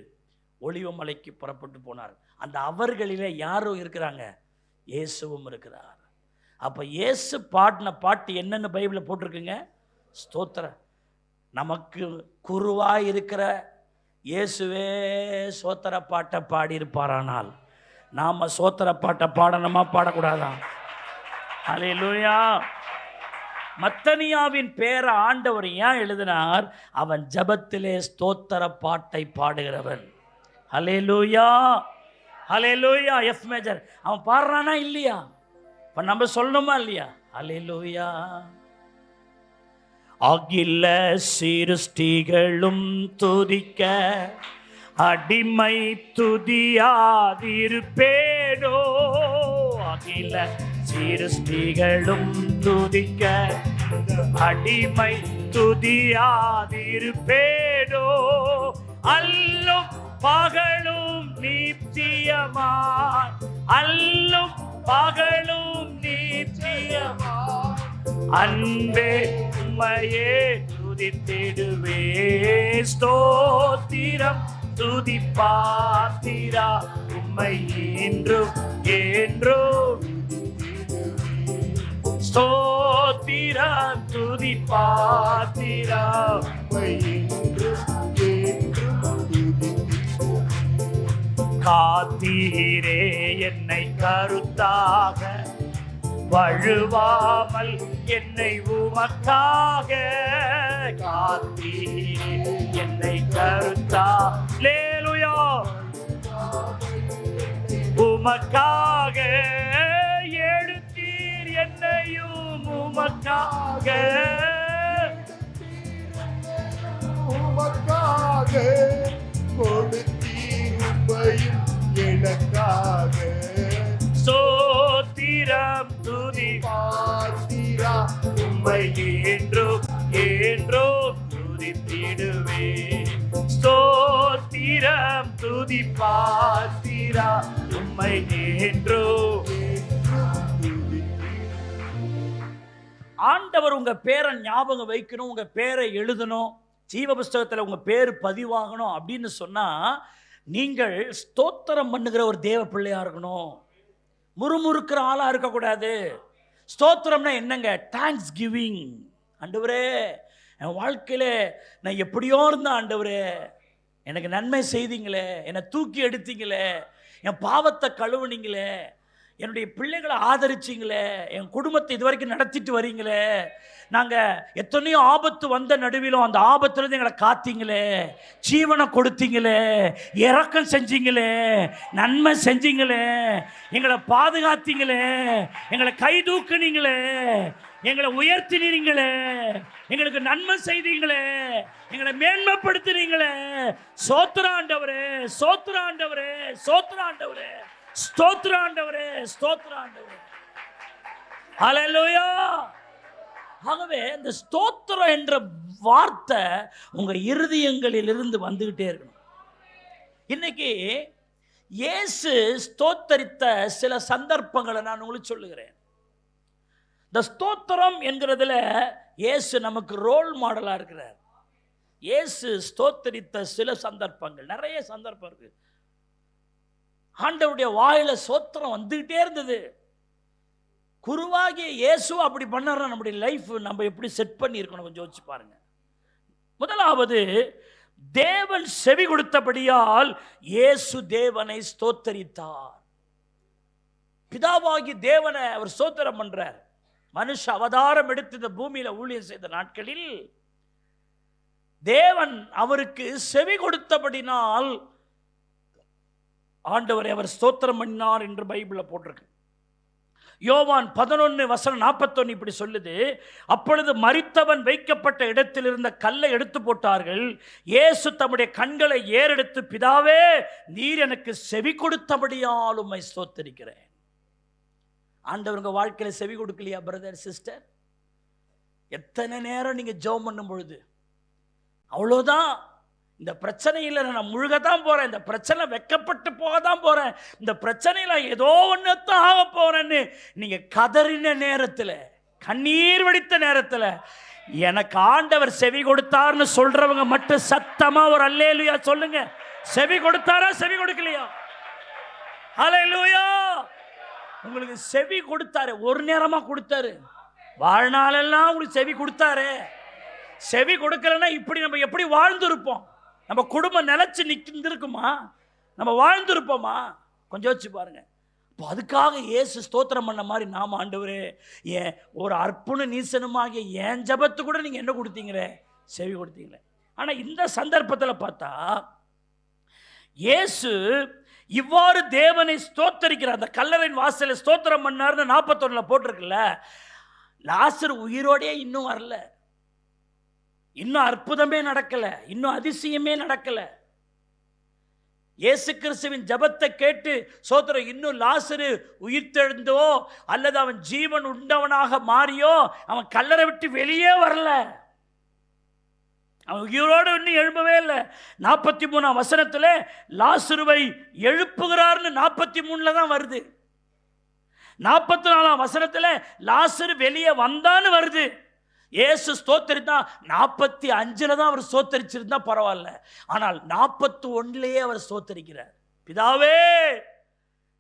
ஒலிவமலைக்கு புறப்பட்டு போனார். அந்த அவர்களிலே யாரும் இருக்கிறாங்க? இயேசுவும் இருக்கிறார். அப்போ இயேசு பாடின பாட்டு என்னன்னு பைபிளில் போட்டிருக்குங்க? ஸ்தோத்திர. நமக்கு குருவாய் இருக்கிற இயேசுவே சோத்திர பாட்டை பாடியிருப்பாரானால் நாம் சோத்திர பாட்டை பாடணுமா பாடக்கூடாதா? ஹல்லேலூயா. மத்தனியாவின் பேரை ஆண்டவர் ஏன் எழுதினார்? அவன் ஜபத்திலே ஸ்தோத்திர பாட்டை பாடுகிறவன். ஹல்லேலூயா, ஹல்லேலூயா. எஃப் மேஜர் அவன் பாடுறானா இல்லையா? இப்போ நம்ம சொல்லணுமா இல்லையா? ஹல்லேலூயா. அகில சிருஷ்டிகளும் துதிக்க அடிமை துதியாதிருப்பேனோ. அகில சிருஷ்டிகளும் துதிக்க அடிமை துதியாதிருப்பேனோ. அல்லும் பகலும் நித்தியமாய், அல்லும் பகலும் நித்தியமாய் அன்பே உம்மையே துதித்திடுவே. ஸ்தோத்திரம் துதி பாத்திரா உம்மை இன்றும் என்றும். ஸ்தோத்திரம் துதி பாத்திரா உம்மை இன்றும் என்றும். காத்தீரே என்னை கருத்தாக, வழுவாமல் என்னை உமக்காக. காத்தீரே என்னை கருத்தா, அல்லேலூயா, உமக்காக. எடுத்தீர் என்னையும் உமக்காக, உமக்காக. கொடுத்தீர் உம்மையும் எனக்காக. ஸ்தோத்திரம் துதி பாத்திரா உம்மை என்றும் என்றும் துதித்திடுவே. ஸ்தோத்திரம் துதி பாத்திரா உம்மை என்றும். ஆண்டவர் உங்க பேரை ஞாபகம் வைக்கணும், உங்க பேரை எழுதணும், ஜீவ புஸ்தகத்தில் உங்க பேர் பதிவாகணும் அப்படின்னு சொன்னா நீங்கள் ஸ்தோத்திரம் பண்ணுகிற ஒரு தேவ பிள்ளையா இருக்கணும். முறுமுறுக்கிற ஆளாக இருக்கக்கூடாது. ஸ்தோத்திரம்னா என்னங்க? Thanks giving. ஆண்டவரே, என் வாழ்க்கையில் நான் எப்படியோ இருந்தேன் ஆண்டவரே, எனக்கு நன்மை செய்தீங்களே, என்னை தூக்கி எடுத்தீங்களே, என் பாவத்தை கழுவுனீங்களே, என்னுடைய பிள்ளைகளை ஆதரிச்சிங்களே, என் குடும்பத்தை இது வரைக்கும் நடத்திட்டு வரீங்களே, நாங்கள் எத்தனையோ ஆபத்து வந்த நடுவிலும் அந்த ஆபத்துலேருந்து எங்களை காத்தீங்களே, ஜீவனை கொடுத்தீங்களே, இரக்கம் செஞ்சீங்களே, நன்மை செஞ்சீங்களே, எங்களை பாதுகாத்தீங்களே, எங்களை கை தூக்குனீங்களே, எங்களை உயர்த்தினீங்களே, எங்களுக்கு நன்மை செய்தீங்களே, எங்களை மேன்மைப்படுத்தினீங்களே. ஸ்தோத்திரம் ஆண்டவரே, ஸ்தோத்திரம் ஆண்டவரே, ஸ்தோத்திரம் ஆண்டவரே, ஸ்தோத்திரம் ஆண்டவரே, ஸ்தோத்திரம் ஆண்டவரே. ஹல்லேலூயா. ஆகவே இந்த ஸ்தோத்திரம் என்ற வார்த்தை உங்க இருதயங்களில் இருந்து வந்துகிட்டே இருக்கணும். இன்னைக்கு இயேசு ஸ்தோத்தரித்த சில சந்தர்ப்பங்களை நான் உங்களுக்கு சொல்லுகிறேன். இந்த ஸ்தோத்திரம் என்கிறதுல இயேசு நமக்கு ரோல் மாடலா இருக்கிறார். இயேசு ஸ்தோத்தரித்த சில சந்தர்ப்பங்கள், நிறைய சந்தர்ப்பம் இருக்கு. ஆண்டவருடைய வாயில ஸ்தோத்திரம் வந்துகிட்டே இருந்தது. குருவாகிய இயேசு அப்படி பண்ணார நம்முடைய லைஃப் நம்ம எப்படி செட் பண்ணி இருக்கணும் கொஞ்சம் யோசிச்சு பாருங்க. முதலாவது, தேவன் செவி கொடுத்தபடியால் இயேசு தேவனை ஸ்தோத்தரித்தார். பிதாவாகி தேவனை அவர் ஸ்தோத்திரம் பண்றார். மனுஷ அவதாரம் எடுத்து இந்த பூமியில ஊழியம் செய்த நாட்களில் தேவன் அவருக்கு செவி கொடுத்தபடினால் ஆண்டவரை அவர் ஸ்தோத்திரம் பண்ணினார் என்று பைபிள்ல போட்டிருக்கு. யோவான் 11:41 இப்படி சொல்லுது, அப்பொழுது மரித்தவன் வைக்கப்பட்ட இடத்தில் இருந்த கல்லை எடுத்து போட்டார்கள். இயேசு தம்முடைய கண்களை ஏறெடுத்து, பிதாவே, நீர் எனக்கு செவி கொடுத்தபடியால் உம்மை ஸ்தோத்தரிக்கிறேன். ஆண்டவருங்க வாழ்க்கையில செவி கொடுக்கலையா பிரதர் சிஸ்டர்? எத்தனை நேரம் நீங்க ஜெபம் பண்ணும் பொழுது அவ்வளோதான், இந்த பிரச்சனையில் நான் முழுகத்தான் போறேன், இந்த பிரச்சனை வெக்கப்பட்டு போக தான் போறேன், இந்த பிரச்சனையில ஏதோ ஒன்றுத்தான் ஆக போறேன்னு நீங்க கதறின நேரத்தில், கண்ணீர் வடித்த நேரத்தில் எனக்கு ஆண்டவர் செவி கொடுத்தார்னு சொல்றவங்க மட்டும் சத்தமா ஒரு அல்லேலூயா சொல்லுங்க. செவி கொடுத்தாரா, செவி கொடுக்கலையா? ஹல்லேலூயா. உங்களுக்கு செவி கொடுத்தாரு, ஒரு நேரமா கொடுத்தாரு, வாழ்நாளெல்லாம் உங்களுக்கு செவி கொடுத்தாரு. செவி கொடுக்கலன்னா இப்படி நம்ம எப்படி வாழ்ந்துருப்போம்? நம்ம குடும்பம் நிலைச்சு நிற்கிருக்குமா? நம்ம வாழ்ந்துருப்போமா? கொஞ்சம் யோசிச்சு பாருங்க. இப்போ அதுக்காக இயேசு ஸ்தோத்திரம் பண்ண மாதிரி நாம ஆண்டவரே ஏன் ஒரு அர்ப்பண நீசனமாகிய ஏன் ஜபத்து கூட நீங்க என்ன கொடுத்தீங்களே, செவி கொடுத்தீங்களே. ஆனா இந்த சந்தர்ப்பத்தில் பார்த்தா இயேசு இவ்வாறு தேவனை ஸ்தோத்தரிக்கிறார். அந்த கல்லறையின் வாசலை ஸ்தோத்திரம் பண்ணார்னு 41 போட்டிருக்குல்ல. லாசர் உயிரோடே இன்னும் வரல, இன்னும் அற்புதமே நடக்கல, இன்னும் அதிசயமே நடக்கல. இயேசு கிறிஸ்துவின் ஜபத்தை கேட்டு சோதரன் இன்னும் லாசரு உயிர்த்தெழுந்தோ அல்லது அவன் ஜீவன் உண்டவனாக மாறியோ அவன் கல்லறை விட்டு வெளியே வரல, அவன் உயிரோடு இன்னும் எழும்பவே இல்லை. 43ஆம் வசனத்தில் லாசருவை எழுப்புகிறார்னு 43 தான் வருது. 44ஆம் வசனத்தில் லாசரு வெளியே வந்தான்னு வருது. இயேசு ஸ்தோத்தரித்தா 45 தான் அவர் ஸ்தோத்தரிச்சிருந்தா பரவாயில்ல, ஆனால் 41 அவர் ஸ்தோத்தரிக்கிறார். பிதாவே,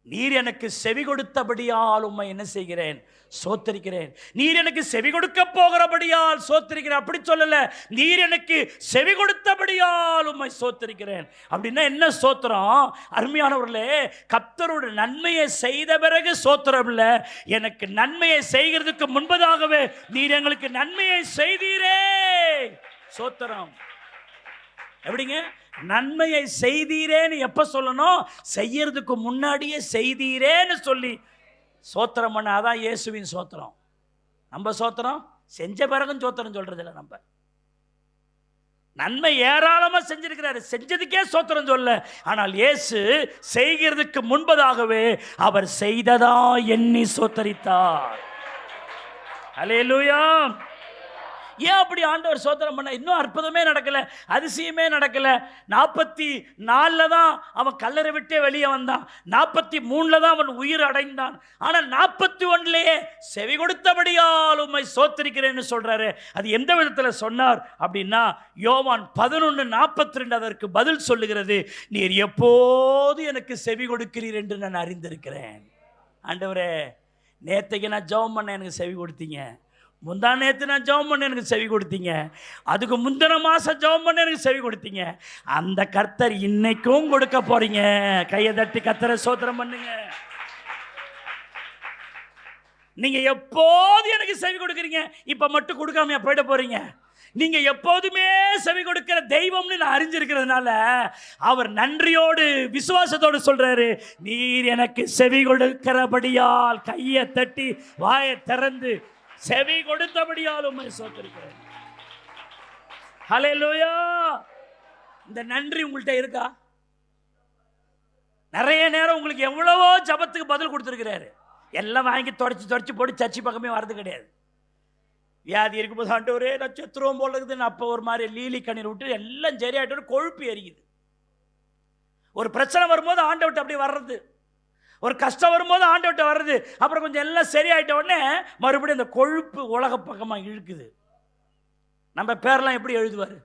நீர் எனக்கு செவி கொடுத்தபடியால் உம்மை என்ன செய்கிறேன், ஸ்தோத்தரிக்கிறேன். நீர் எனக்கு செவி கொடுக்க போகிறபடியால் ஸ்தோத்தரிக்கிறேன். அப்படி சொல்லல, நீர் எனக்கு செவி கொடுத்தபடியால் உம்மை ஸ்தோத்தரிக்கிறேன். அப்படின்னா என்ன ஸ்தோத்திரம்? அருமையானவர்களே, கர்த்தரோட நன்மையை செய்த பிறகு ஸ்தோத்திரம் இல்லை, எனக்கு நன்மையை செய்கிறதுக்கு முன்பதாகவே நீர் எங்களுக்கு நன்மையை செய்தீரே, ஸ்தோத்திரம். எப்படிங்க? நன்மையை செய்தீரேன்னு எப்ப சொல்லணும்? செய்யறதுக்கு முன்னாடியே செய்தீரேன்னு சொல்லி சோத்திரம் பண்ண. அதான் இயேசுவின் சோத்திரம். நம்ம சோத்திரம் செஞ்ச பிறகும் சோத்திரம் சொல்றது இல்லை. நம்ம நன்மை ஏராளமா செஞ்சிருக்கிறாரு, செஞ்சதுக்கே சோத்திரம் சொல்ல. ஆனால் இயேசு செய்கிறதுக்கு முன்பதாகவே அவர் செய்ததா எண்ணி சோத்தரித்தார். அல்லேலூயா. ஏன் அப்படி ஆண்டவர் சோத்திரம் பண்ண? இன்னும் அற்புதமே நடக்கல, அதிசயமே நடக்கல. 44 தான் அவன் கல்லறை விட்டே வெளியே வந்தான், 43 தான் அவன் உயிர் அடைந்தான். ஆனால் 41 செவி கொடுத்தபடியால் உம்மை சோத்திரிக்கிறேன்னு சொல்றாரு. அது எந்த விதத்தில் சொன்னார் அப்படின்னா, யோவான் 11:42 அதற்கு பதில் சொல்லுகிறது, நீர் எப்போது எனக்கு செவி கொடுக்கிறீர் என்று நான் அறிந்திருக்கிறேன். ஆண்டவரே, நேற்றைக்கு நான் ஜெபம் பண்ண எனக்கு செவி கொடுத்தீங்க, முந்தா நேற்று நான் ஜெபம் பண்ண எனக்கு செவி கொடுத்தீங்க, அதுக்கு முந்தின மாதம் ஜெபம் பண்ண எனக்கு செவி கொடுத்தீங்க. அந்த கர்த்தர் இன்னைக்கும் கொடுக்க போறீங்க. கையை தட்டி கர்த்தரை ஸ்தோத்திரம் பண்ணுங்க. நீங்க எப்போது எனக்கு செவி கொடுக்குறீங்க, இப்ப மட்டும் கொடுக்காம போயிட போறீங்க. நீங்க எப்போதுமே செவி கொடுக்கிற தெய்வம்னு நான் அறிஞ்சிருக்கிறதுனால அவர் நன்றியோடு விசுவாசத்தோடு சொல்றாரு, நீர் எனக்கு செவி கொடுக்கிறபடியால். கையை தட்டி வாயை திறந்து செவி கொடுத்தபடியால் உம்மை ஸ்தோத்திரிக்கிறேன். ஹல்லேலூயா. இந்த நன்றி உங்கள்கிட்ட இருக்கா? நிறைய நேரம் உங்களுக்கு எவ்வளவோ ஜபத்துக்கு பதில் கொடுத்துருக்கிறாரு. எல்லாம் வாங்கி தொடச்சி போட்டு சர்ச்சை பக்கமே வரது கிடையாது. வியாதி இருக்கும்போது ஆண்டவரே நான் செத்துருவோம் போல இருக்குதுன்னு அப்போ ஒரு மாதிரி லீலி கண்ணீர் விட்டு எல்லாம் சரியாயிட்டு கொழுப்பு எரியுது. ஒரு பிரச்சனை வரும்போது ஆண்டவர்கிட்ட அப்படி வர்றது, ஒரு கஷ்டம் வரும்போது ஆண்டவர்கிட்ட வர்றது, அப்புறம் கொஞ்சம் எல்லாம் சரியாயிட்ட உடனே மறுபடியும் இந்த கொழுப்பு உலக பக்கமாக இழுக்குது. நம்ம பேரெல்லாம் எப்படி எழுதுவார்?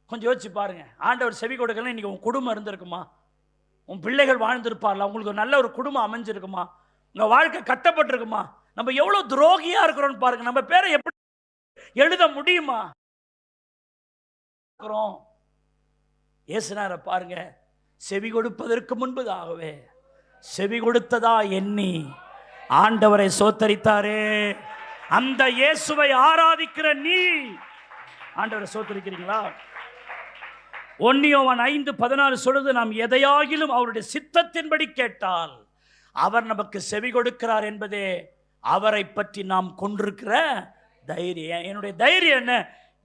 கொஞ்சம் யோசிச்சு பாருங்க. ஆண்டவர் செவி கொடுக்கலாம். இன்னைக்கு உன் குடும்பம் இருந்திருக்குமா? உன் பிள்ளைகள் வாழ்ந்திருப்பார்ல? உங்களுக்கு ஒரு நல்ல ஒரு குடும்பம் அமைஞ்சிருக்குமா? உங்கள் வாழ்க்கை கட்டப்பட்டிருக்குமா? நம்ம எவ்வளோ துரோகியா இருக்கிறோம்னு பாருங்க. நம்ம பேரை எப்படி எழுத முடியுமா? இயேசுநாதரை பாருங்க, செவி கொடுப்பதற்கு முன்பதாகவே செவி கொடுத்ததா எண்ணி ஆண்டவரை சோத்தரித்தாரே. அந்த இயேசுவை ஆராதிக்கிற நீ ஆண்டவரை சோத்தரிக்கிறீங்களா? 1 யோவான் 5:14 சொல்லுது, நாம் எதையாகிலும் அவருடைய சித்தத்தின்படி கேட்டால் அவர் நமக்கு செவி கொடுக்கிறார் என்பதே அவரை பற்றி நாம் கொண்டிருக்கிற தைரியம். என்னுடைய தைரியம் என்ன?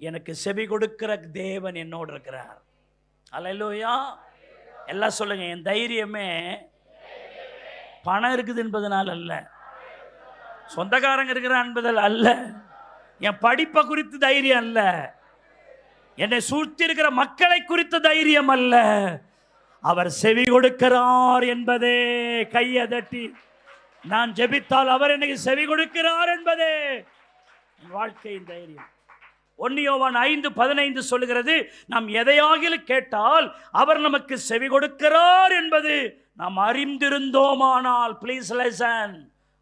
எனக்கு செவி கொடுக்கிற தேவன் என்னோடு இருக்கிறார். அல்லேலூயா. எல்லாம் சொல்லுங்க. என் தைரியமே பணம் இருக்குது என்பதனால் அல்ல, சொந்தக்காரங்க இருக்கிறான் என்பதால் அல்ல, என் படிப்பை குறித்து தைரியம் அல்ல, என்னை சூழ்த்தி இருக்கிற மக்களை குறித்த தைரியம் அல்ல, அவர் செவி கொடுக்கிறார் என்பதே. கையை தட்டி நான் ஜெபித்தால் அவர் எனக்கு செவி கொடுக்கிறார் என்பதே வாழ்க்கையின் தைரியம். 1 யோவான் 5:15 சொல்லுகிறது, நாம் எதையாகிலும் கேட்டால் அவர் நமக்கு செவி கொடுக்கிறார் என்பது நாம் அறிந்திருந்தோமானால், ப்ளீஸ் லிசன்,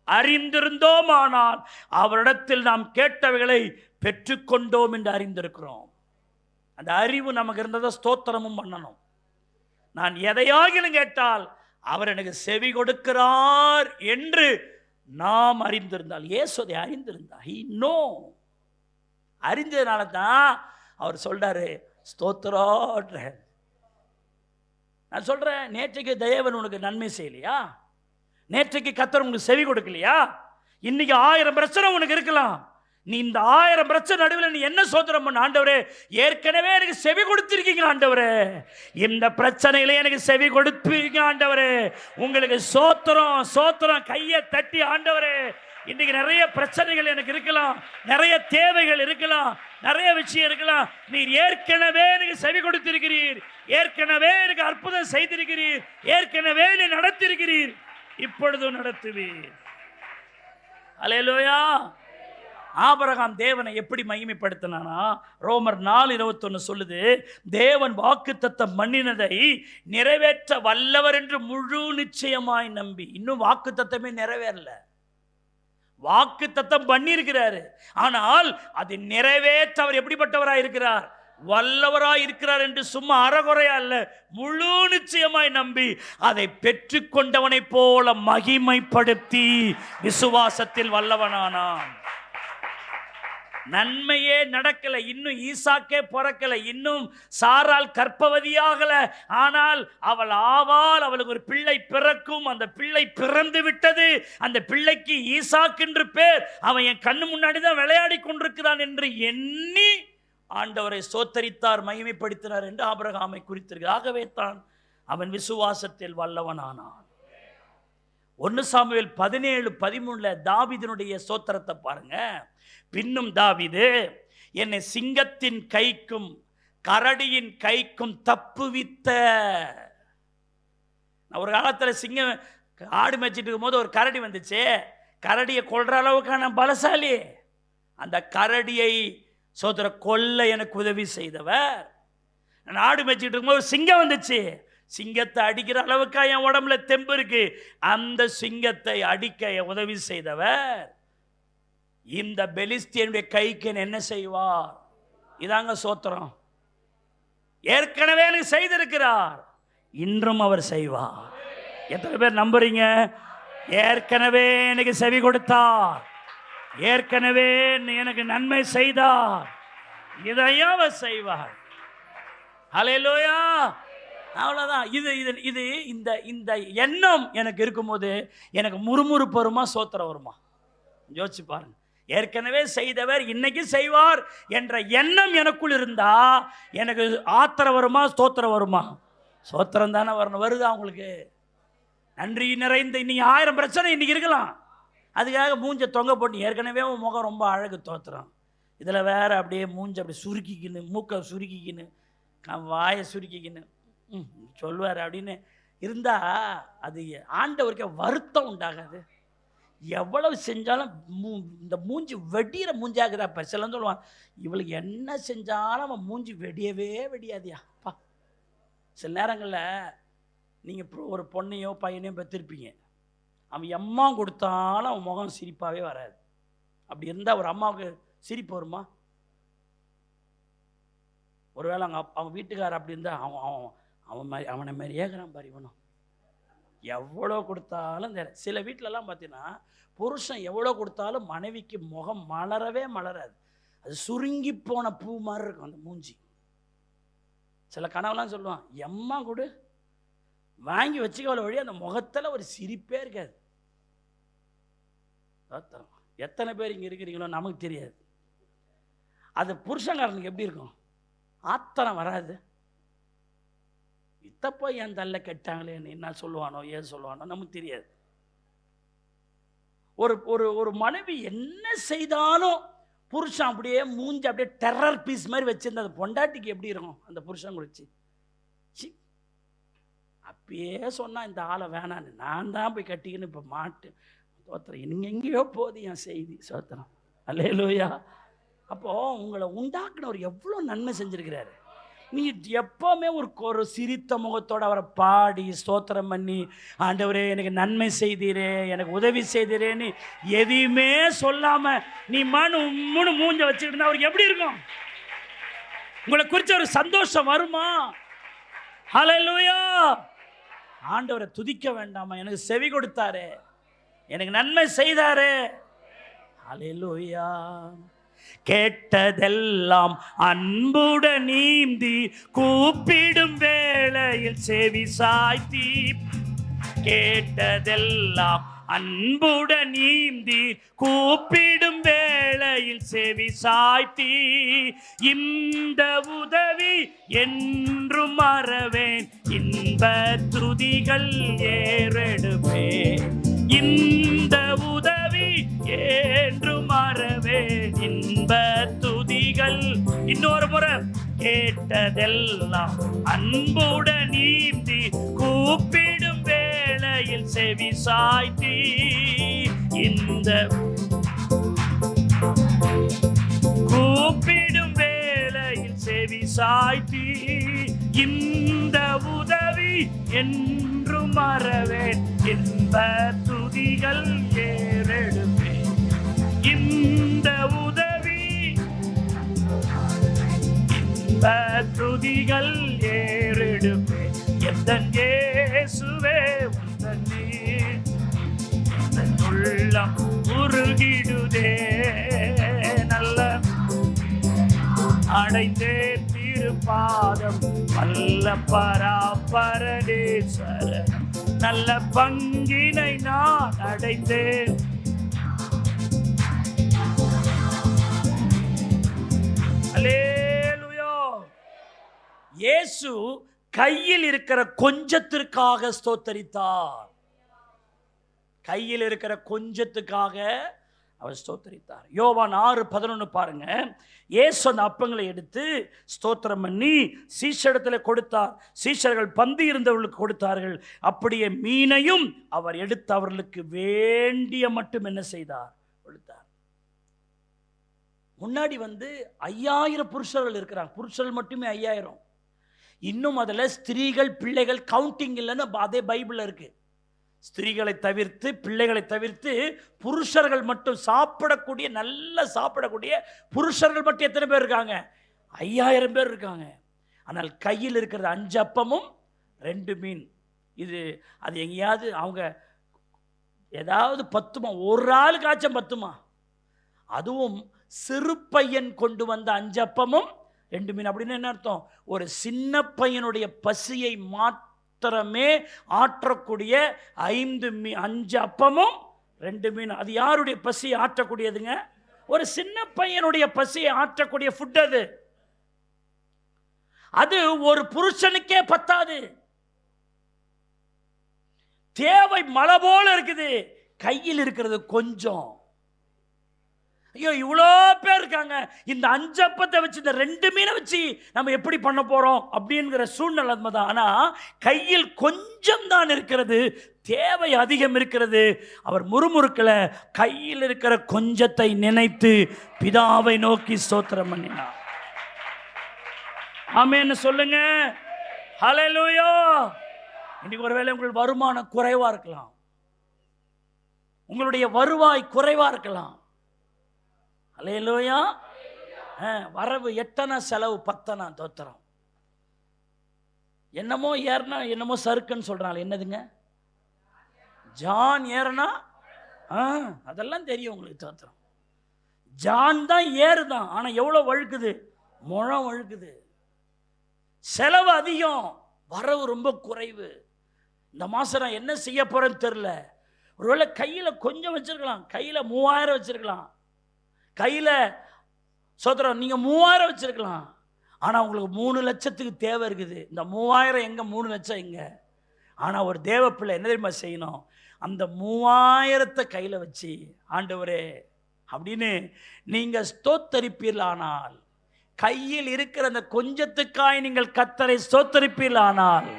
அறிந்திருந்தோமானால் அவரிடத்தில் நாம் கேட்டவைகளை பெற்றுக்கொண்டோம் என்று அறிந்திருக்கிறோம். அந்த அறிவு நமக்கு இருந்ததை ஸ்தோத்திரமும் பண்ணணும். நான் எதையாகிலும் கேட்டால் அவர் எனக்கு செவி கொடுக்கிறார் என்று நாம் அறிந்திருந்தால், இயேசு அதை அறிந்திருந்தார். He know. அறிஞ்சதுனால தான் அவர் சொல்றாரு ஸ்தோத்திரம். நான் சொல்றேன், நேற்றைக்கு தேவன் உனக்கு நன்மை செய்யலையா? நேற்றைக்கு கர்த்தர் உங்களுக்கு செவி கொடுக்கலையா? இன்னைக்கு 1000 பிரச்சனை உனக்கு இருக்கலாம். நீ இந்த 1000 பிரச்சனை நடுவில் நீ என்ன சோதனை பண்ண? ஆண்டவரே, ஏற்கனவே எனக்கு செவி கொடுத்திருக்கீங்க ஆண்டவரே, இந்த பிரச்சனையில எனக்கு செவி கொடுப்பீங்க ஆண்டவரே, உங்களுக்கு சோத்திரம் சோத்திரம். கையை தட்டி ஆண்டவரே, இன்னைக்கு நிறைய பிரச்சனைகள் எனக்கு இருக்கலாம், நிறைய தேவைகள் இருக்கலாம், நிறைய விஷயம் இருக்கலாம். நீர் ஏற்கனவே எனக்கு செவி கொடுத்திருக்கிறீர், ஏற்கனவே எனக்கு அற்புதம் செய்திருக்கிறீர், ஏற்கனவே நீ நடத்திருக்கிறீர், இப்பொழுதும் நடத்துவீர். அல்லேலூயா. ஆபிரகாம் தேவனை எப்படி மகிமைப்படுத்தினானா? ரோமர் 4:21 சொல்லுது, தேவன் வாக்குத்தத்தம் பண்ணினதை நிறைவேற்ற வல்லவர் என்று முழு நிச்சயமாய் நம்பி. இன்னும் வாக்குத்தத்தமே நிறைவேறல. வாக்குத்தத்தம் பண்ணியிருக்கிறாரு, ஆனால் அது நிறைவேற்ற அவர் எப்படிப்பட்டவராய் இருக்கிறார்? வல்லவராய் இருக்கிறார் என்று சும்மா அறகுறையா அல்ல, முழு நிச்சயமாய் நம்பி அதை பெற்றுக்கொண்டவனை போல மகிமைப்படுத்தி விசுவாசத்தில் வல்லவனானான். நன்மையே நடக்கல, இன்னும் ஈசாக்கே பிறக்கல, இன்னும் சாரால் கர்ப்பவதியாகல, ஆனால் அவள் ஆவாள், அவளுக்கு ஒரு பிள்ளை பிறக்கும், அந்த பிள்ளை பிறந்து விட்டது, அந்த பிள்ளைக்கு ஈசாக் என்று பேர், அவன் என் கண்ணு முன்னாடி தான் விளையாடி கொண்டிருக்கிறான் என்று எண்ணி ஆண்டவரை சோத்தரித்தார், மகிமைப்படுத்தினார் என்று ஆபிரகாமை குறித்திருக்கு. ஆகவே தான் அவன் விசுவாசத்தில் வல்லவனானான். 1 சாமுவேல் 17:13 தாவீதினுடைய சோத்திரத்தை பாருங்க. பின்னும் தாவீது, என்னை சிங்கத்தின் கைக்கும் கரடியின் கைக்கும் தப்புவித்த. ஒரு காலத்தில் சிங்கம் ஆடு மேய்ச்சிட்டு இருக்கும் போது ஒரு கரடி வந்துச்சு, கரடியை கொல்ற அளவுக்கான பலசாலி. அந்த கரடியை சோதர கொல்ல எனக்கு உதவி செய்தவர். நான் ஆடு மேய்ச்சிட்டு இருக்கும்போது சிங்கம் வந்துச்சு, சிங்கத்தை அடிக்கிற அளவுக்கா என் உடம்புல தெம்பு இருக்கு, அந்த சிங்கத்தை அடிக்க உதவி செய்தவர். இந்த பெலிஸ்தியனுடைய கைக்கு என்ன செய்வார்? இதாங்க சோத்திரம். ஏற்கனவே எனக்கு செய்திருக்கிறார், இன்றும் அவர் செய்வார். எத்தனை பேர் நம்புறீங்க? ஏற்கனவே எனக்கு செவி கொடுத்தார், ஏற்கனவே எனக்கு நன்மை செய்தார், இதையும் அவர் செய்வார். ஹல்லேலூயா. அவ்வளோதான். இது இது இது இந்த இந்த எண்ணம் எனக்கு இருக்கும்போது எனக்கு முறுமுறுப்பு வருமா, சோத்திரம் வருமா? யோசிச்சு பாருங்க. ஏற்கனவே செய்தவர் இன்னைக்கு செய்வார் என்ற எண்ணம் எனக்குள் இருந்தா எனக்கு ஆத்திரம் வருமா, ஸ்தோத்திரம் வருமா? ஸ்தோத்திரம் தானே வரணும். வருதா உங்களுக்கு? நன்றி நிறைந்த இன்னைக்கு 1000 பிரச்சனை இன்னைக்கு இருக்கலாம். அதுக்காக மூஞ்ச தொங்க போட்டு, ஏற்கனவே உன் முகம் ரொம்ப அழகு தோத்திரம், இதில் வேற அப்படியே மூஞ்ச அப்படி சுருக்கிக்கின்னு, மூக்கை சுருக்கிக்கின்னு, வாயை சுருக்கிக்கின்னு சொல்வார் அப்படின்னு இருந்தால் அது ஆண்டவருக்கு வருத்தம் உண்டாகாது. எவ்வளவு செஞ்சாலும் இந்த மூஞ்சி வெடிகிற மூஞ்சாக்குதா. இப்போ சிலன்னு சொல்லுவான், இவளுக்கு என்ன செஞ்சாலும் அவன் மூஞ்சி வெடியவே வெடியாதியாப்பா. சில நேரங்களில் நீங்கள் ஒரு பொண்ணையோ பையனையோ பெற்றிருப்பீங்க, அவன் எம்மா கொடுத்தாலும் அவன் முகம் சிரிப்பாகவே வராது. அப்படி இருந்தால் ஒரு அம்மாவுக்கு சிரிப்பு வருமா? ஒருவேளை அவங்க வீட்டுக்காரர் அப்படி இருந்தால் அவனை மாதிரி ஏகிறான் பாரு இவனும். எவ்வளோ கொடுத்தாலும் சில வீட்டிலலாம் பார்த்தீங்கன்னா புருஷன் எவ்வளோ கொடுத்தாலும் மனைவிக்கு முகம் மலரவே மலராது. அது சுருங்கி போன பூ மாதிரி இருக்கும் அந்த மூஞ்சி. சில கனவுலாம் சொல்லுவான், எம்மா கொடு வாங்கி வச்சுக்கவள வழி அந்த முகத்தில் ஒரு சிரிப்பே இருக்காது. எத்தனை பேர் இங்கே இருக்கிறீங்களோ நமக்கு தெரியாது. அது புருஷங்காரனுக்கு எப்படி இருக்கும்? ஆத்திரம் வராது. இத்தப்போ என் தள்ள கெட்டாங்களேன்னு என்ன சொல்லுவானோ ஏன் சொல்லுவானோ நமக்கு தெரியாது. ஒரு ஒரு ஒரு மனைவி என்ன செய்தாலும் புருஷன் அப்படியே மூஞ்சி அப்படியே டெரர் பீஸ் மாதிரி வச்சிருந்த அந்த பொண்டாட்டிக்கு எப்படி இருக்கும்? அந்த புருஷன் குறிச்சு அப்பயே சொன்னா இந்த ஆளை வேணான்னு, நான் தான் போய் கட்டிக்கின்னு இப்போ மாட்டு சோத்திரம் நீங்கள் எங்கேயோ போகுது என் செய்தி. சோத்திரம் அல்லேலூயா. அப்போது உங்களை உண்டாக்குனவர் எவ்வளோ நன்மை செஞ்சுருக்கிறாரு. நீ எப்போவுமே ஒரு சிரித்த முகத்தோடு அவரை பாடி ஸ்தோத்திரம் பண்ணி, ஆண்டவரே எனக்கு நன்மை செய்தீரே, எனக்கு உதவி செய்தீரேன்னு எதையுமே சொல்லாமல் நீ உம்முன்னு மூஞ்ச வச்சுக்கிட்டு இருந்தா அவருக்கு எப்படி இருக்கும்? உங்களை குறித்த ஒரு சந்தோஷம் வருமா? ஹல்லேலூயா. ஆண்டவரை துதிக்க வேண்டாமா? எனக்கு செவி கொடுத்தாரு, எனக்கு நன்மை செய்தாரு. ஹல்லேலூயா. கேட்டதெல்லாம் அன்புடன் நீந்தி கூப்பிடும் வேளையில் செவி சாய்த்தி, கேட்டதெல்லாம் அன்புடன் நீந்தி கூப்பிடும் வேளையில் செவி சாய்த்தி, இந்த உதவி என்றும் மறவேன், இன்ப துதிகள் ஏறெடுப்பேன். இந்த உதவி என்றும் மறவேன், இன்ப துதிகள். இன்னொரு முறை, கேட்டதெல்லாம் அன்புடன் நீந்தி கூப்பிடும் வேளையில் செவி சாய்த்தி, இந்த கூப்பிடும் வேளையில் செவி சாய்த்தி, இந்த உதவி என்றும் மறவேன், இன்ப துதிகள் ஏறெடுப்பேன். இந்த உதவி இன்ப துதிகள் ஏறெடுப்பேன். எந்தன் இயேசுவே உந்தன்னே எந்தன் உள்ளம் உருகிடுதே, நல்ல அடைந்தே திருப்பாதம் வல்ல பராபரனே சரணம், நல்ல பங்கினை நான் அடைந்தேன். அல்லேலூயா. இயேசு கையில் இருக்கிற கொஞ்சத்திற்காக ஸ்தோத்தரித்தார். கையில் இருக்கிற கொஞ்சத்துக்காக அவர் ஸ்தோத்தரித்தார். யோவான் 6:11 பாருங்க. இயேசு அந்த அப்பங்களை எடுத்து ஸ்தோத்திரம் பண்ணி சீஷரிடத்தில் கொடுத்தார். சீஷர்கள் பந்தி இருந்தவர்களுக்கு கொடுத்தார்கள். அப்படியே மீனையும் அவர் எடுத்து அவர்களுக்கு வேண்டிய மட்டும் என்ன செய்தார்? கொடுத்தார். முன்னாடி 5000 புருஷர்கள் இருக்கிறாங்க. புருஷர்கள் மட்டுமே 5000. இன்னும் அதில் ஸ்திரீகள் பிள்ளைகள் கவுண்டிங் இல்லைன்னு அதே பைபிளில் இருக்கு. ஸ்திரீகளை தவிர்த்து பிள்ளைகளை தவிர்த்து புருஷர்கள் மட்டும் சாப்பிடக்கூடிய, நல்ல சாப்பிடக்கூடிய புருஷர்கள் மட்டும் எத்தனை பேர் இருக்காங்க? 5000 பேர் இருக்காங்க. ஆனால் கையில் இருக்கிறது 5 அப்பமும் 2 மீன். அது எங்கேயாவது அவங்க ஏதாவது பத்துமா? ஒரு ஆளுக்காச்சும் பத்துமா? அதுவும் சிறு பையன் கொண்டு வந்த 5 அப்பமும் 2 மீன். அப்படின்னு என்ன அர்த்தம்? ஒரு சின்ன பையனுடைய பசியை மாத்திரமே ஆற்றக்கூடிய 5 அப்பமும் 2 மீன். அது யாருடைய பசியை ஆற்றக்கூடியதுங்க? ஒரு சின்ன பையனுடைய பசியை ஆற்றக்கூடிய ஃபுட் அது. அது ஒரு புருஷனுக்கே பத்தாது. தேவை மலை போல இருக்குது, கையில் இருக்கிறது கொஞ்சம். ஐயோ இவ்வளோ பேர் இருக்காங்க, இந்த 5 அப்பத்தை வச்சு இந்த 2 மீனை வச்சு நம்ம எப்படி பண்ண போறோம் அப்படிங்கிற சூழ்நிலை தான். ஆனா கையில் கொஞ்சம் தான் இருக்கிறது, தேவை அதிகம் இருக்கிறது. அவர் முறுமுறுக்கல, கையில் இருக்கிற கொஞ்சத்தை நினைத்து பிதாவை நோக்கி ஸ்தோத்திரம் பண்ணினார். ஆமென்னு சொல்லுங்க. ஹல்லேலூயா. இன்னைக்கு ஒருவேளை உங்கள் வருமானம் குறைவா இருக்கலாம், உங்களுடைய வருவாய் குறைவா இருக்கலாம். ஹல்லேலூயா. வரவு 8 செலவு 10 தோத்திரம். என்னமோ ஏறனா என்னமோ சறுக்குன்னு சொல்றாங்க. என்னதுங்க? ஜான் ஏறனா அதெல்லாம் தெரியும் உங்களுக்கு. தோத்திரம் ஜான் தான் ஏறுதான், ஆனா எவ்வளவு வழுக்குது? முழம் வழுக்குது. செலவு அதிகம், வரவு ரொம்ப குறைவு. இந்த மாசம் நான் என்ன செய்ய போறேன்னு தெரியல. ஒருவேளை கையில கொஞ்சம் வச்சிருக்கலாம், கையில 3000 வச்சிருக்கலாம், கையில சோதரம் நீங்க 3000 வச்சிருக்கலாம். ஆனா உங்களுக்கு 3 லட்சத்துக்கு தேவை இருக்குது. இந்த 3000 எங்க, 3 லட்சம் எங்க? ஆனா ஒரு தேவ பிள்ளை என்ன தெரியுமா செய்யணும்? அந்த 3000 கையில வச்சு ஆண்டவரே அப்படின்னு நீங்க ஸ்தோத்தரிப்பீர்களானால், கையில் இருக்கிற அந்த கொஞ்சத்துக்காய் நீங்கள் கர்த்தரை ஸ்தோத்தரிப்பீர்களானால்,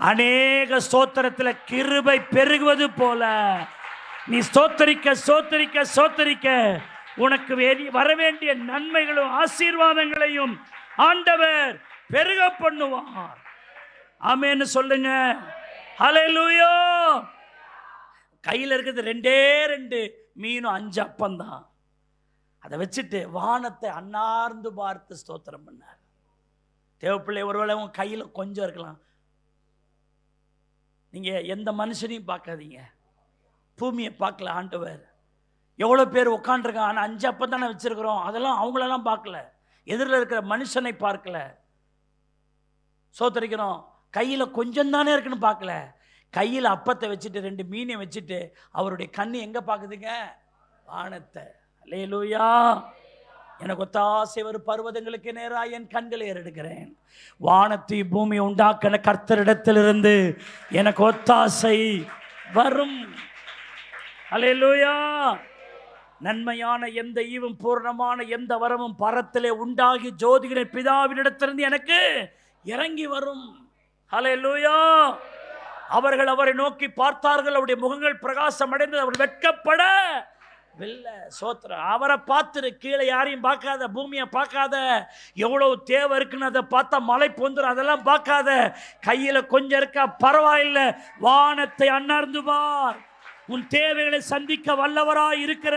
அநேக ஸ்தோத்திரத்தில் கிருபை பெருகுவது போல நீ ஸ்தோத்தரிக்க ஸ்தோத்தரிக்க ஸ்தோத்தரிக்க உனக்கு வரவேண்டிய நன்மைகளும் ஆசீர்வாதங்களையும் ஆண்டவர் பெருக பண்ணுவார். ஆமென்னு சொல்லுங்க. ஹல்லேலூயா. கையில் இருக்கிறது 2 மீனும் 5 அப்பந்தான். அதை வச்சுட்டு வானத்தை அன்னார்ந்து பார்த்து ஸ்தோத்திரம் பண்ணார். தேவப்பிள்ளை, ஒருவேளை உங்க கையில் கொஞ்சம் இருக்கலாம். நீங்க எந்த மனுஷனையும் பார்க்காதீங்க, பூமியை பார்க்கல ஆண்டவர். எவ்வளோ பேர் உட்காந்துருக்காங்க, ஆனால் 5 அப்பம் தானே வச்சிருக்கிறோம், அதெல்லாம் அவங்களெல்லாம் பார்க்கல. எதிரில் இருக்கிற மனுஷனை பார்க்கல. சோத்தரிக்கிறோம், கையில் கொஞ்சம் தானே இருக்குன்னு பார்க்கல. கையில் அப்பத்தை வச்சுட்டு 2 மீனை வச்சுட்டு அவருடைய கண்ணு எங்கே பார்க்குதுங்க? வானத்தை. அல்லேலூயா. எனக்கு ஒத்தாசை வரும் பர்வதங்களுக்கு நேராக என் கண்களை ஏறெடுக்கிறேன். வானத்தை பூமி உண்டாக்கின கர்த்தரிடத்திலிருந்து எனக்கு ஒத்தாசை வரும். அல்லேலூயா. நன்மையான எந்த ஈவும் பூர்ணமான எந்த வரமும் பரத்திலே உண்டாகி ஜோதிகிற பிதாவினிடத்திலிருந்து எனக்கு இறங்கி வரும். அல்லேலூயா. அவர்கள் அவரை நோக்கி பார்த்தார்கள், அவருடைய முகங்கள் பிரகாசம் அடைந்தது, அவர் வெட்கப்பட வெல்ல. சோத்திரம். அவரை பார்த்துரு, கீழே யாரையும் பார்க்காத, பூமியை பார்க்காத, எவ்வளவு தேவை இருக்குன்னு அதை பார்த்தா மழை பொந்துரும், அதெல்லாம் பார்க்காத. கையில் கொஞ்சம் இருக்கா பரவாயில்லை, வானத்தை அண்ணார்ந்து பார். உன் தேவைகளை சந்திக்க வல்லவராய் இருக்கிற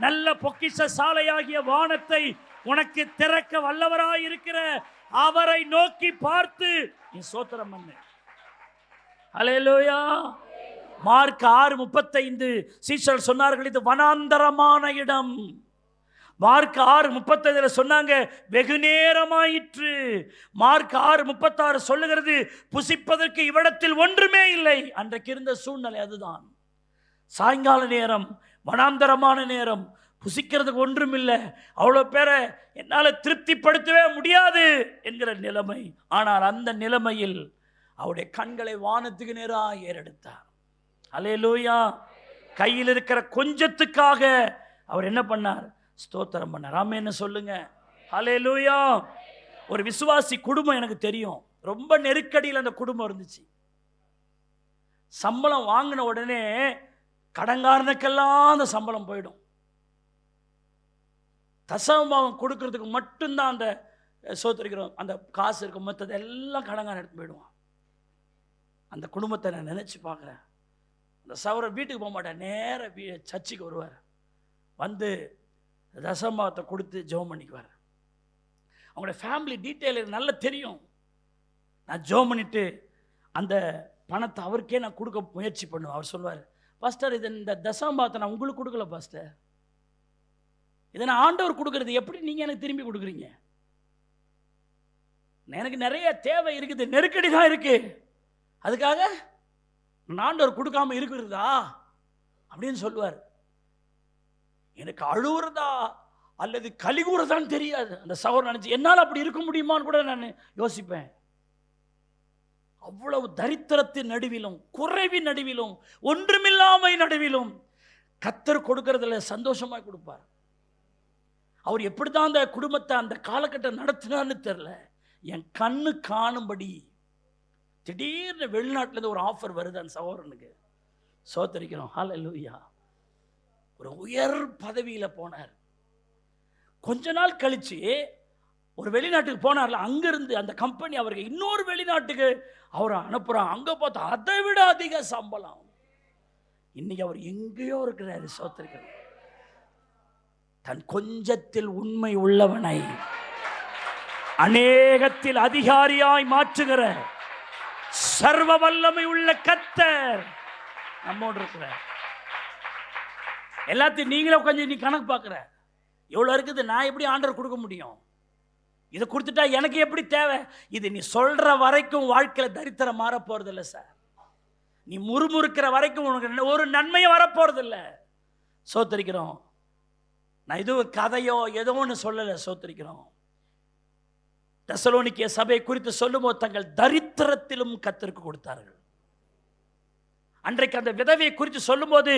நல்ல பொக்கிஷ சாலையாகிய வானத்தை உனக்கு திறக்க வல்லவராய் இருக்கிற அவரை நோக்கி பார்த்து நீ சோத்திரம் பண்ணு. அல்லேலூயா. மார்க் 6:35 சீஷர்கள் சொன்னார்கள், இது வனாந்தரமான இடம். மார்க் 6:35 சொன்னாங்க, வெகு நேரமாயிற்று. மார்க் 6:36 சொல்லுகிறது, புசிப்பதற்கு இவ்விடத்தில் ஒன்றுமே இல்லை. அன்றைக்கு இருந்த சூழ்நிலை அதுதான். சாயங்கால நேரம், வனாந்தரமான நேரம், புசிக்கிறதுக்கு ஒன்றும் இல்லை. அவ்வளோ பேரை என்னால் திருப்திப்படுத்தவே முடியாது என்கிற நிலைமை. ஆனால் அந்த நிலைமையில் அவருடைய கண்களை வானத்துக்கு நேராக ஏறெடுத்தார். அல்லேலூயா. கையில் இருக்கிற கொஞ்சத்துக்காக அவர் என்ன பண்ணார்? ஸ்தோத்திரம் பண்ணார். ஆமென்னு சொல்லுங்க. அல்லேலூயா. ஒரு விசுவாசி குடும்பம் எனக்கு தெரியும், ரொம்ப நெருக்கடியில் அந்த குடும்பம் இருந்துச்சு. சம்பளம் வாங்கின உடனே கடங்காரனுக்கெல்லாம் அந்த சம்பளம் போயிடும். தசமபாகம் கொடுக்கறதுக்கு மட்டும்தான் அந்த சோத்திரிக்கிறோம், அந்த காசு இருக்கும், மற்றதை எல்லாம் கடங்காரன் எடுத்து போயிடுவான். அந்த குடும்பத்தை நான் நினச்சி பார்க்குறேன். அந்த சவரன் வீட்டுக்கு போக மாட்டேன், நேராக சர்ச்சுக்கு வருவார். வந்து தசமபாகத்தை கொடுத்து ஜெபம் பண்ணிக்குவார். அவங்களோட ஃபேமிலி டீட்டெயில் எனக்கு நல்லா தெரியும். நான் ஜெபம் பண்ணிவிட்டு அந்த பணத்தை அவருக்கே நான் கொடுக்க முயற்சி பண்ணுவேன். அவர் சொல்லுவார், பாஸ்டர் இது இந்த தசமபாகத்தை நான் உங்களுக்கு கொடுக்கல பாஸ்டர், இதை நான் ஆண்டவர் கொடுக்கறது, எப்படி நீங்கள் எனக்கு திரும்பி கொடுக்குறீங்க? எனக்கு நிறைய தேவை இருக்குது, நெருக்கடி தான் இருக்கு, அதுக்காக ஆண்டவர் கொடுக்காம இருக்கிறதா அப்படின்னு சொல்லுவார். எனக்கு அழுவுறதா அல்லது கலிகூற தான் தெரியாது. அந்த சகோதரன் நினைச்சு என்னால் அப்படி இருக்க முடியுமான்னு கூட நான் யோசிப்பேன். அவ்வளவு தரித்திரத்தின் நடுவிலும், குறைவின் நடுவிலும், ஒன்றுமில்லாமை நடுவிலும் கர்த்தர் கொடுக்கறதுல சந்தோஷமாய் கொடுப்பார். அவர் எப்படிதான் அந்த குடும்பத்தை அந்த காலகட்டம் நடத்தினார்னு தெரியல. என் கண்ணு காணும்படி திடீர்னு வெளிநாட்டிலேருந்து ஒரு ஆஃபர் வருது அந்த சகோதரனுக்கு. சோத்தரிக்கிறோம். ஹல்லேலூயா. ஒரு உயர் பதவியில் போனார். கொஞ்ச நாள் கழிச்சு ஒரு வெளிநாட்டுக்கு போனார்ல, அங்கிருந்து அந்த கம்பெனி அவருக்கு இன்னொரு வெளிநாட்டுக்கு அவரை அனுப்புறான். அங்க பார்த்தா அதை விட அதிக சம்பளம். இன்னைக்கு அவர் எங்கேயோ இருக்கிறாரு. சோத்திரிக்கிறோம். தன் கொஞ்சத்தில் உண்மை உள்ளவனை அநேகத்தில் அதிகாரியாய் மாற்றுகிற சர்வ வல்லமை உள்ள கர்த்தர் நம்மோடு இருக்கிறார். எல்லாத்தையும் நீங்களே கொஞ்சம் நீ கணக்கு பார்க்குற, எவ்வளோ இருக்குது, நான் எப்படி ஆண்டவர் கொடுக்க முடியும், இதை கொடுத்துட்டா எனக்கு எப்படி தேவை, இது நீ சொல்கிற வரைக்கும் வாழ்க்கையில் தரித்திரம் மாற போகிறதில்ல சார். நீ முறுமுறுக்கிற வரைக்கும் உனக்கு ஒரு நன்மையை வரப்போகிறதில்ல. சோத்தரிக்கிறோம். நான் இது கதையோ ஏதோ ஒன்று சொல்லலை. சோத்தரிக்கிறோம். தெசலோனிக்கே சபை குறித்து சொல்லும்போது தங்கள் தரித்திரத்திலும் கர்த்தருக்கு கொடுத்தார்கள். அன்றைக்கு அந்த விதவையை குறித்து சொல்லும்போது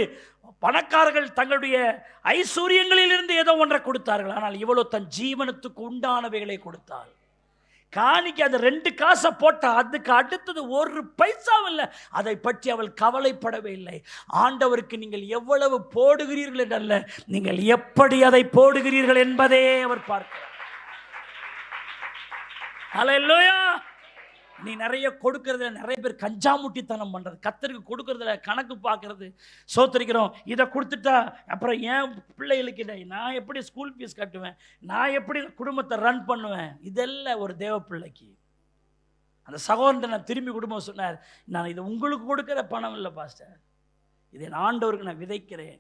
பணக்காரர்கள் தங்களுடைய ஐஸ்வர்யங்களிலிருந்து ஏதோ ஒன்றை கொடுத்தார்கள். ஆனால் இவ்வளோ தன் ஜீவனத்துக்கு உண்டானவைகளை கொடுத்தாள். காணிக்கு அந்த 2 காசை போட்டா அதுக்கு அடுத்தது ஒரு பைசாவும் இல்லை. அதை பற்றி அவள் கவலைப்படவே இல்லை. ஆண்டவருக்கு நீங்கள் எவ்வளவு போடுகிறீர்கள் என்றல்ல, நீங்கள் எப்படி அதை போடுகிறீர்கள் என்பதே அவர் பார்க்கிறார். ஹல்லேலூயா. நீ நிறைய கொடுக்கறதுல நிறைய பேர் கஞ்சாமுட்டித்தனம் பண்றது, கர்த்தருக்கு கொடுக்கறதுல கணக்கு பார்க்கறது. சோத்தரிக்கிறோம். இதை கொடுத்துட்டா அப்புறம் என் பிள்ளைகளுக்கு நான் எப்படி ஸ்கூல் ஃபீஸ் கட்டுவேன், நான் எப்படி குடும்பத்தை ரன் பண்ணுவேன், இதெல்லாம் ஒரு தேவ பிள்ளைக்கு. அந்த சகோதரன் நான் திரும்பி குடும்பம் சொன்னார், நான் இது உங்களுக்கு கொடுக்குற பணம் இல்லை பாஸ்டர், இதை நான் ஆண்டவருக்கு நான் விதைக்கிறேன்.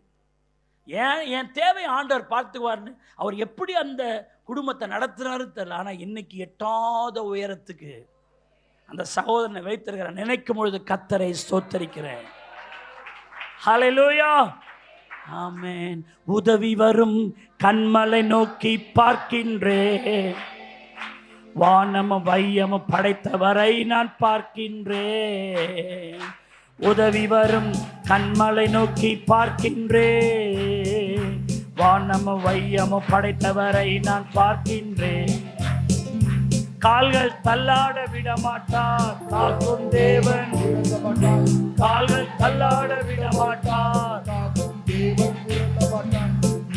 என் தேவை ஆண்டவர் பார்த்துக்குவார்னு அவர் எப்படி அந்த குடும்பத்தை நடத்தினாரு தெரியல. ஆனால் இன்னைக்கு எட்டாத உயரத்துக்கு அந்த சகோதரனை வைத்திருக்கிற நினைக்கும் பொழுது கர்த்தரை ஸ்தோத்தரிக்கிறேன். ஹல்லேலூயா. ஆமென். உதவி வரும் கண்மலை நோக்கி பார்க்கின்றேன், வானமும் வையமும் படைத்தவரை நான் பார்க்கின்றேன். உதவி வரும் கண்மலை நோக்கி பார்க்கின்றேன், வானமும் வையமும் படைத்தவரை நான் பார்க்கின்றேன். கால்கள் தள்ளாட விட மாட்டார் காக்கும் தேவன், கால்கள் தள்ளாட விட மாட்டார்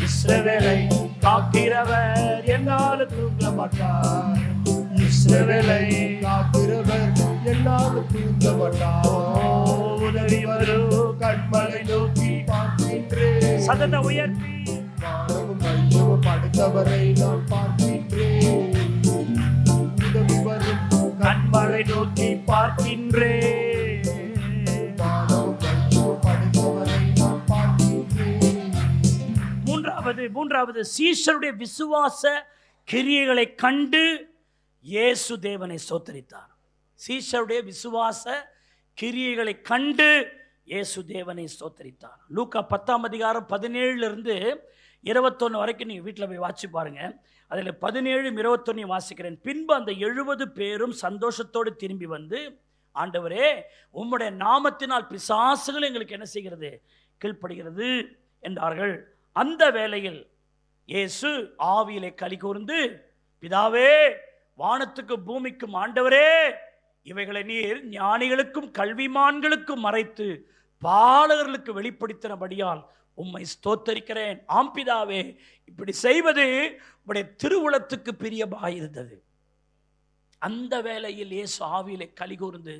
இஸ்ரவேலை காக்கிறவர் என்னாலும் தூங்க மாட்டார். இஸ்ரவேலை காக்கிறவர் என்னாலும் தூங்க மாட்டார். உதவி வரும் கண்மலை நோக்கி பார்க்கின்றேன், சதத்தை உயர்த்தி வானமும் வையமும் படைத்தவரை நான் பார்க்கின்றேன். உதவி வரும் கண்மலை நோக்கி பார்க்கின்றேன், வானமும் வையமும் படைத்தவரை நான் பார்க்கின்றேன். மூன்றாவது சீஷருடைய விசுவாச கிரியைகளை கண்டு இயேசு தேவனை ஸ்தோத்திரித்தார். சீஷருடைய விசுவாச கிரியைகளை கண்டு இயேசு தேவனை ஸ்தோத்திரித்தார். லூக்கா 10ஆம் அதிகாரம் 17 21 வரைக்கும் நீங்கள் வீட்டில் போய் வாசி பாருங்க. அதில் 17 21 வாசிக்கிறேன். பின்பு அந்த 70 பேரும் சந்தோஷத்தோடு திரும்பி வந்து, ஆண்டவரே உம்முடைய நாமத்தினால் பிசாசுகள் எங்களுக்கு என்ன செய்கிறது, கீழ்ப்படுகிறது என்றார்கள். அந்த வேளையில் இயேசு ஆவியிலே களி கூர்ந்து, பிதாவே வானத்துக்கு பூமிக்கும் ஆண்டவரே, இவைகளை நீர் ஞானிகளுக்கும் கல்விமான்களுக்கும் மறைத்து பாலகர்களுக்கு வெளிப்படுத்தினபடியால் உம்மை ஸ்தோத்தரிக்கிறேன். ஆம் பிதாவே, இப்படி செய்வது உம்முடைய திருவுளத்துக்கு பிரியமாயிருந்தது. அந்த வேளையில் இயேசு ஆவியிலே களி கூர்ந்து,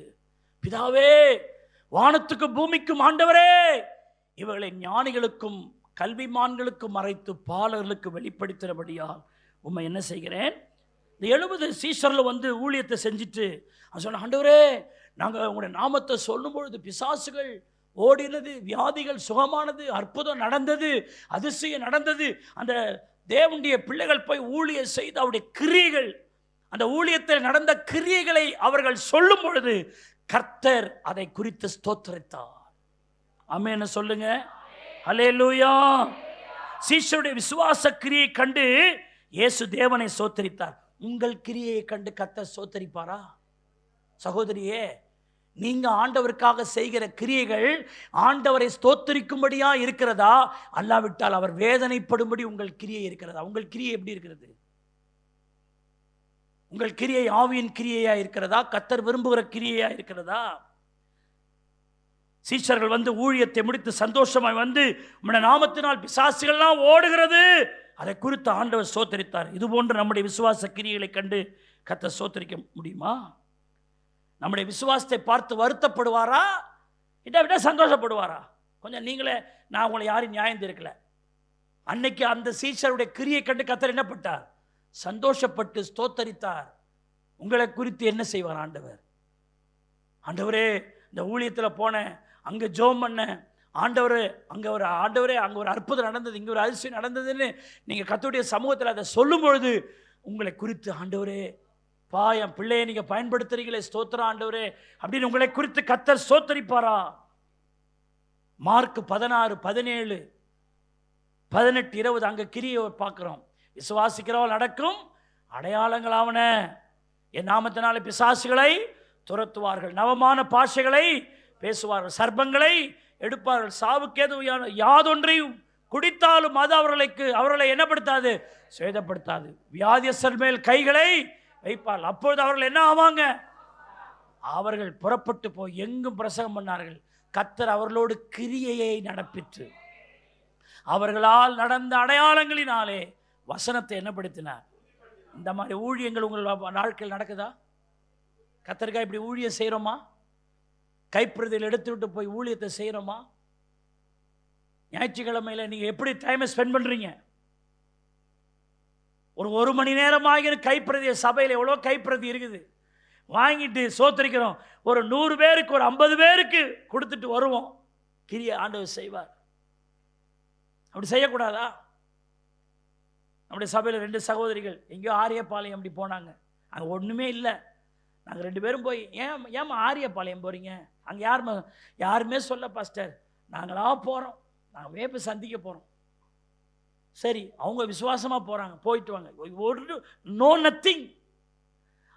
பிதாவே வானத்துக்கு பூமிக்கும் ஆண்டவரே, இவைகளை ஞானிகளுக்கும் கல்விமான்களுக்கும் மறைத்து பாலகர்களுக்கு வெளிப்படுத்தினபடியால் உம்மை என்ன செய்கிறேன். இந்த 70 சீஷரில் வந்து ஊழியத்தை செஞ்சுட்டு சொன்ன, ஆண்டவரே நாங்கள் உங்களுடைய நாமத்தை சொல்லும் பொழுது பிசாசுகள் ஓடினது, வியாதிகள் சுகமானது, அற்புதம் நடந்தது, அதிசயம் நடந்தது. அந்த தேவனுடைய பிள்ளைகள் போய் ஊழியம் செய்து அவருடைய கிரியைகள், அந்த ஊழியத்தில் நடந்த கிரியைகளை அவர்கள் சொல்லும் பொழுது கர்த்தர் அதை குறித்து ஸ்தோத்திரித்தார். ஆமென் சொல்லுங்க. ஹல்லேலூயா. சீஷருடைய விசுவாச கிரியை கண்டு இயேசு தேவனை சோத்தரித்தார். உங்கள் கிரியையை கண்டு கர்த்தர் சோத்தரிப்பாரா? சகோதரியே, நீங்க ஆண்டவருக்காக செய்கிற கிரியைகள் ஆண்டவரை ஸ்தோத்தரிக்கும்படியா இருக்கிறதா, அல்லாவிட்டால் அவர் வேதனைப்படும்படி உங்கள் கிரியை இருக்கிறதா? உங்கள் கிரியை எப்படி இருக்கிறது? உங்கள் கிரியை ஆவியின் கிரியையா இருக்கிறதா, கர்த்தர் விரும்புகிற கிரியையா இருக்கிறதா? சீஷர்கள் வந்து ஊழியத்தை முடித்து சந்தோஷமாய் வந்து உம்முடைய நாமத்தினால் பிசாசுகள்லாம் ஓடுகிறது, அதை குறித்து ஆண்டவர் சோத்தரித்தார். இது போன்று நம்முடைய விசுவாச கிரியைகளை கண்டு கர்த்தர் சோத்தரிக்க முடியுமா? நம்முடைய விசுவாசத்தை பார்த்து வருத்தப்படுவாரா, இதை விட சந்தோஷப்படுவாரா? கொஞ்சம் நீங்களே, நான் உங்களை யாரும் நியாயம் தீர்க்கல. அன்னைக்கு அந்த சீஷருடைய கிரியை கண்டு கர்த்தர் என்ன பட்டார்? சந்தோஷப்பட்டு ஸ்தோத்தரித்தார். உங்களை குறித்து என்ன செய்வார் ஆண்டவர்? ஆண்டவரே, இந்த ஊழியத்தில் போனேன், அங்கே ஜோம் பண்ண ஆண்டவர், அங்கே ஒரு அற்புதம் நடந்தது, இங்கே ஒரு அதிசயம் நடந்ததுன்னு நீங்கள் கர்த்தருடைய சமூகத்தில் அதை சொல்லும் பொழுது உங்களை குறித்து ஆண்டவரே, பா என் பிள்ளையை நீங்கள் பயன்படுத்துறீங்களே, ஸ்தோத்திரம் ஆண்டவரே அப்படின்னு உங்களை குறித்து கர்த்தர் ஸ்தோத்தரிப்பாரா? மார்க் 16, 17, 18, 20 அங்கே கிரியை பார்க்குறோம். விசுவாசிக்கிறவள் நடக்கும் அடையாளங்களாவன, என் நாமத்தினாலே பிசாசுகளை துரத்துவார்கள், நவமான பாஷைகளை பேசுவார்கள், சர்ப்பங்களை எடுப்பார்கள், சாவுக்கேது யாதொன்றையும் குடித்தாலும் அது அவர்களை என்னப்படுத்தாது, சேதப்படுத்தாது, வியாதியஸ்தர் மேல் கைகளை வைப்பார்கள், அப்பொழுது அவர்கள் என்ன ஆவாங்க? அவர்கள் புறப்பட்டு போய் எங்கும் பிரசங்கம் பண்ணார்கள். கர்த்தர் அவர்களோடு கிரியையை நடப்பிற்று அவர்களால் நடந்த அடையாளங்களினாலே வசனத்தை என்னப்படுத்தினார். இந்த மாதிரி ஊழியங்கள் உங்கள் நாட்கள் நடக்குதா? கர்த்தருக்காக இப்படி ஊழியம் செய்கிறோமா? கைப்பிரதியில் எடுத்துவிட்டு போய் ஊழியத்தை செய்கிறோமா? ஞாயிற்றுக்கிழமையில் நீங்கள் எப்படி டைமை ஸ்பெண்ட் பண்ணுறீங்க? ஒரு மணி நேரமாக கைப்பிரதிய சபையில் எவ்வளோ கைப்பிரதி இருக்குது, வாங்கிட்டு சோத்தரிக்கிறோம். ஒரு 100 பேருக்கு, ஒரு 50 பேருக்கு கொடுத்துட்டு வருவோம். கிரியை ஆண்டவர் செய்வார். அப்படி செய்யக்கூடாதா? நம்முடைய சபையில் 2 சகோதரிகள் எங்கேயோ ஆரியப்பாளையம் அப்படி போனாங்க. அங்கே ஒன்றுமே இல்லை. நாங்கள் 2 பேரும் போய், ஏம்மா ஆரியப்பாளையம் போகிறீங்க? அங்கே யாருமே சொல்ல பாஸ்டர், நாங்களாக போகிறோம், நாங்கள் வேப்ப சந்திக்க போகிறோம். சரி, அவங்க விசுவாசமாக போகிறாங்க, போயிட்டு வாங்க. No nothing.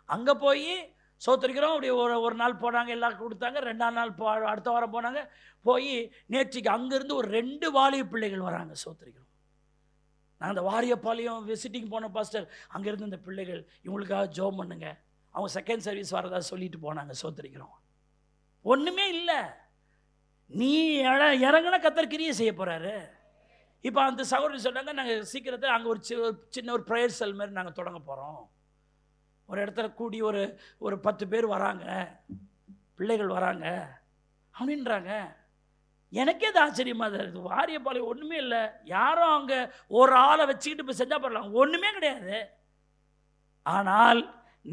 அங்கே போய் சோத்தரிக்கிறோம். அப்படி ஒரு நாள் போனாங்க, எல்லாம் கொடுத்தாங்க. 2ஆம் நாள் அடுத்த வாரம் போனாங்க. போய் நேற்றுக்கு அங்கேருந்து ஒரு 2 வாலிய பிள்ளைகள் வராங்க, சோத்தரிக்கிறோம். நான் அந்த வாரியப்பாளையம் விசிட்டிங் போன பாஸ்டர், அங்கேருந்து இந்த பிள்ளைகள் இவங்களுக்காக ஜோம் பண்ணுங்க, அவங்க செகண்ட் சர்வீஸ் வரதா சொல்லிட்டு போனாங்க, சோத்தரிக்கிறோம். ஒன்றுமே இல்லை. நீ இறங்கினா கர்த்தர் கிரியை செய்ய போகிறாரு. இப்போ அந்த சகோதரி சொன்னாங்க, நாங்கள் சீக்கிரத்தில் அங்கே ஒரு சின்ன ஒரு ப்ரேயர் செல் மாதிரி நாங்கள் தொடங்க போகிறோம். ஒரு இடத்துல கூடி ஒரு 10 பேர் வராங்க, பிள்ளைகள் வராங்க அப்படின்றாங்க. எனக்கே அது ஆச்சரியமாக தான் இருக்குது. வாரியப்பாளையம் ஒன்றுமே இல்லை. யாரும் அங்கே ஒரு ஆளை வச்சுக்கிட்டு இப்போ செஞ்சால் போடலாம், ஒன்றுமே கிடையாது. ஆனால்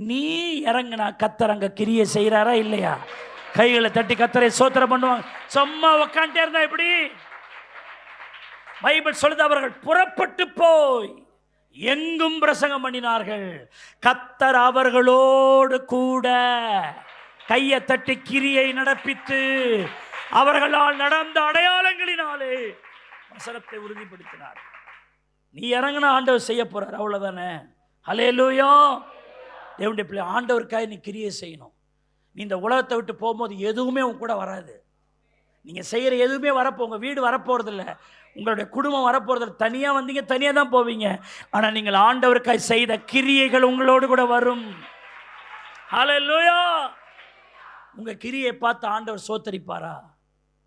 நீ இறங்கினா கர்த்தர் அங்கே கிரியை செய்கிறாரா இல்லையா? கைகளை தட்டி கர்த்தரை சோத்திரம் பண்ணுவாங்க. சும்மா உக்காண்டே இருந்தா எப்படி? பைபிள் சொல்லுது, அவர்கள் புறப்பட்டு போய் எங்கும் பிரசங்கம் பண்ணினார்கள், கர்த்தர் அவர்களோடு கூட கையை தட்டி கிரியை நடப்பித்து அவர்களால் நடந்த அடையாளங்களினாலே வசனத்தை உறுதிப்படுத்தினார். நீ இறங்கினா ஆண்டவர் செய்ய போறார், அவ்வளவுதானே? ஹல்லேலூயா. தேவனுடைய பிள்ளை, ஆண்டவருக்காக நீ கிரியை செய்யணும். நீ இந்த உலகத்தை விட்டு போகும்போது எதுவுமே உங்க கூட வராது. நீங்கள் செய்கிற எதுவுமே உங்கள் வீடு வரப்போகிறதில்ல, உங்களுடைய குடும்பம் வரப்போகிறதில்ல. தனியாக வந்தீங்க, தனியாக தான் போவீங்க. ஆனால் நீங்கள் ஆண்டவருக்காய் செய்த கிரியைகள் உங்களோடு கூட வரும். ஹல்லேலூயா. உங்கள் கிரியை பார்த்து ஆண்டவர் சோத்தரிப்பாரா?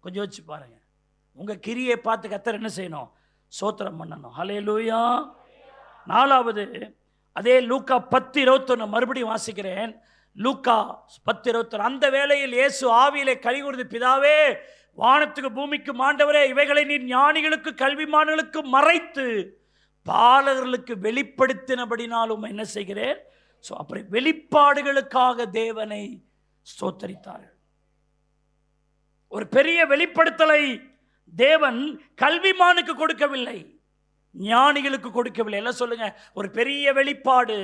கொஞ்சம் யோசிச்சு பாருங்க. உங்கள் கிரியை பார்த்து கர்த்தர் என்ன செய்யணும்? சோத்திரம் பண்ணணும். ஹல்லேலூயா. 4வது, அதே லூக்கா 10:21 மறுபடியும் வாசிக்கிறேன். லூக்கா 10:21. அந்த வேளையில் இயேசு ஆவியிலே கலிகூர்ந்து, பிதாவே, வானத்துக்கு பூமிக்கு ஆண்டவரே, இவைகளை நீர் ஞானிகளுக்கு கல்விமான்களுக்கு மறைத்து பாலகர்களுக்கு வெளிப்படுத்தினபடினாலும் என்ன செய்கிறேன்? ஸோ அப்படி வெளிப்பாடுகளுக்காக தேவனை ஸ்தோத்தரித்தார்கள். ஒரு பெரிய வெளிப்படுத்தலை தேவன் கல்விமானுக்கு கொடுக்கவில்லை, ஞானிகளுக்கு கொடுக்கவில்லை. எல்லாம் சொல்லுங்க, ஒரு பெரிய வெளிப்பாடு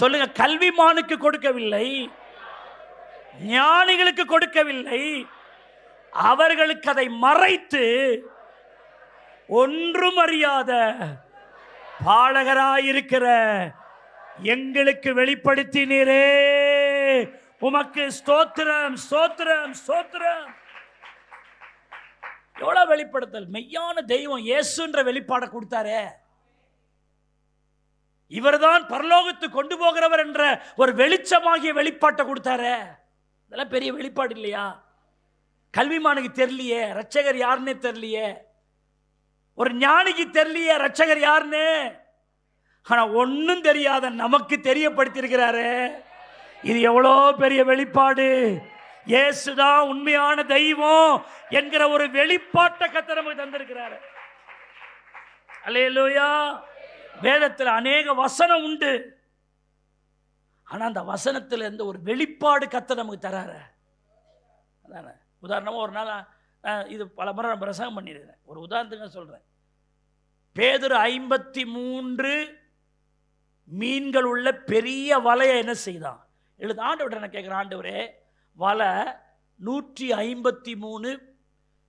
சொல்லுங்க, கல்விமானுக்கு கொடுக்கவில்லை, ஞானிகளுக்கு கொடுக்கவில்லை, அவர்களுக்கு அதை மறைத்து ஒன்றும் அறியாத பாலகராயிருக்கிற எங்களுக்கு வெளிப்படுத்தினீரே, உமக்கு ஸ்தோத்திரம், ஸ்தோத்திரம், ஸ்தோத்திரம். எவ்வளவு வெளிப்படுத்தல்! மெய்யான தெய்வம் இயேசுன்ற வெளிப்பாடை கொடுத்தாரே, இவர்தான் பரலோகத்து கொண்டு போகிறவர் என்ற ஒரு வெளிச்சமாகிய வெளிப்பாட்டை கொடுத்தாரே. இதெல்லாம் பெரிய வெளிப்பாடு இல்லையா? கல்விமானுக்கு தெரியலையே ரட்சகர் யாருன்னே தெரியலையே, ஒரு ஞானிக்கு தெரியலையே ரட்சகர் யாருன்னு. ஆனா ஒன்னும் தெரியாத நமக்கு தெரியப்படுத்தியிருக்கிறாரு. இது எவ்வளோ பெரிய வெளிப்பாடு! இயேசுதான் உண்மையான தெய்வம் என்கிற ஒரு வெளிப்பாட்டை கர்த்தர் நமக்கு தந்திருக்கிறாரு. அல்லேலூயா. வேதத்தில் அநேக வசனம் உண்டு, ஆனா அந்த வசனத்தில் இருந்து ஒரு வெளிப்பாடு கர்த்தர் நமக்கு தராரு. அதான உதாரணமா ஒரு நாள் இது பல முறை நான் பிரசங்கம் பண்ணியிருக்கிறேன். ஒரு உதாரணத்துக்கு சொல்றேன். பேதுரு 53 மீன்கள் உள்ள பெரிய வலையை என்ன செய்தான்? ஆண்டவர்கிட்ட நான் கேட்குறேன், ஆண்டவரே வலை 153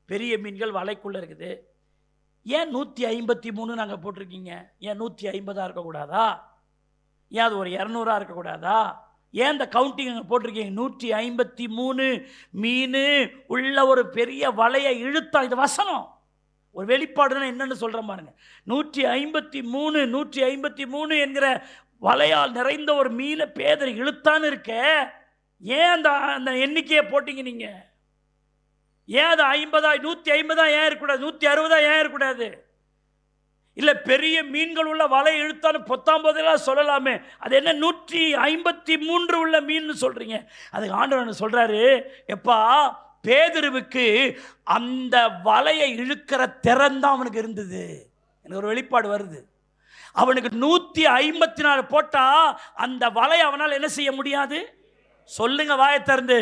பெரிய மீன்கள் வலைக்குள்ள இருக்குது, ஏன் 153 நாங்கள் போட்டிருக்கீங்க? ஏன் 150 இருக்கக்கூடாதா? ஏன் அது ஒரு 200 இருக்கக்கூடாதா? ஏன் இந்த கவுண்டிங் அங்கே போட்டிருக்கீங்க? 153 மீன் உள்ள ஒரு பெரிய வலையை இழுத்தா. இது வசனம், ஒரு வெளிப்பாடுன்னா என்னன்னு சொல்கிறேன் பாருங்க. 153 என்கிற வலையால் நிறைந்த ஒரு மீனை பேதர் இழுத்தான்னு இருக்க, ஏன் அந்த எண்ணிக்கையை போட்டீங்க நீங்க? ஏன் அது 50 150 ஏன் இருக்கக்கூடாது? 160 ஏன் இருக்கக்கூடாது? இல்லை பெரிய மீன்கள் உள்ள வலை இழுத்தான்னு 19 சொல்லலாமே, அது என்ன 153 உள்ள மீன் சொல்றீங்க? அதுக்கு ஆண்டவர் சொல்றாரு, எப்பா பேதுருவுக்கு அந்த வலையை இழுக்கிற திறன் தான் அவனுக்கு இருந்தது. எனக்கு ஒரு வெளிப்பாடு வருது. அவனுக்கு 154 போட்டா அந்த வலை அவனால் என்ன செய்ய முடியாது? சொல்லுங்க வாயை திறந்து.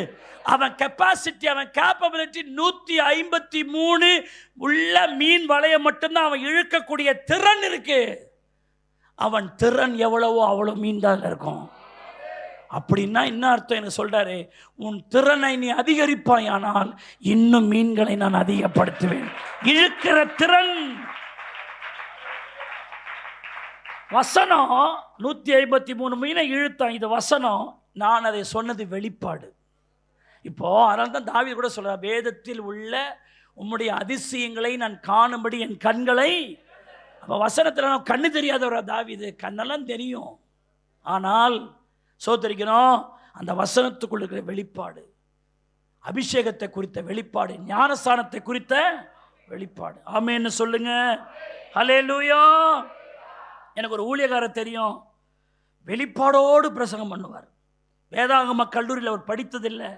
அவன் கெப்பாசிட்டி, அவன் கேப்பபிலிட்டி 153 உள்ள மீன் வலையை மட்டும்தான் அவன் இழுக்கக்கூடிய திறன் இருக்கு. அவன் திறன் எவ்வளவோ அவ்வளோ மீன் தான் இருக்கும். அப்படின்னா என்ன அர்த்தம்? எனக்கு சொல்றாரு, உன் திறனை நீ அதிகரிப்பாயானால் இன்னும் மீன்களை நான் அதிகப்படுத்துவேன். இழுக்கிற திறன். வசனம் 153 மீனை இழுத்தான். இது வசனம், நான் அதை சொன்னது வெளிப்பாடு. இப்போ அதனால தான் தாவீது கூட சொல்றார், வேதத்தில் உள்ள உம்முடைய அதிசயங்களை நான் காணும்படி என் கண்களை. அப்போ வசனத்தில் நான் கண்ணு தெரியாதவரா தாவீது? கண்ணெல்லாம் தெரியும், ஆனால் சோதரிக்கணும் அந்த வசனத்துக்குள்ள இருக்கிற வெளிப்பாடு, அபிஷேகத்தை குறித்த வெளிப்பாடு, ஞானஸ்தானத்தை குறித்த வெளிப்பாடு. ஆமென்னு சொல்லுங்க. ஹல்லேலூயா. எனக்கு ஒரு ஊழியக்காரர் தெரியும், வெளிப்பாடோடு பிரசங்கம் பண்ணுவார். வேதாகம கல்லூரியில் அவர் படித்ததில்லை.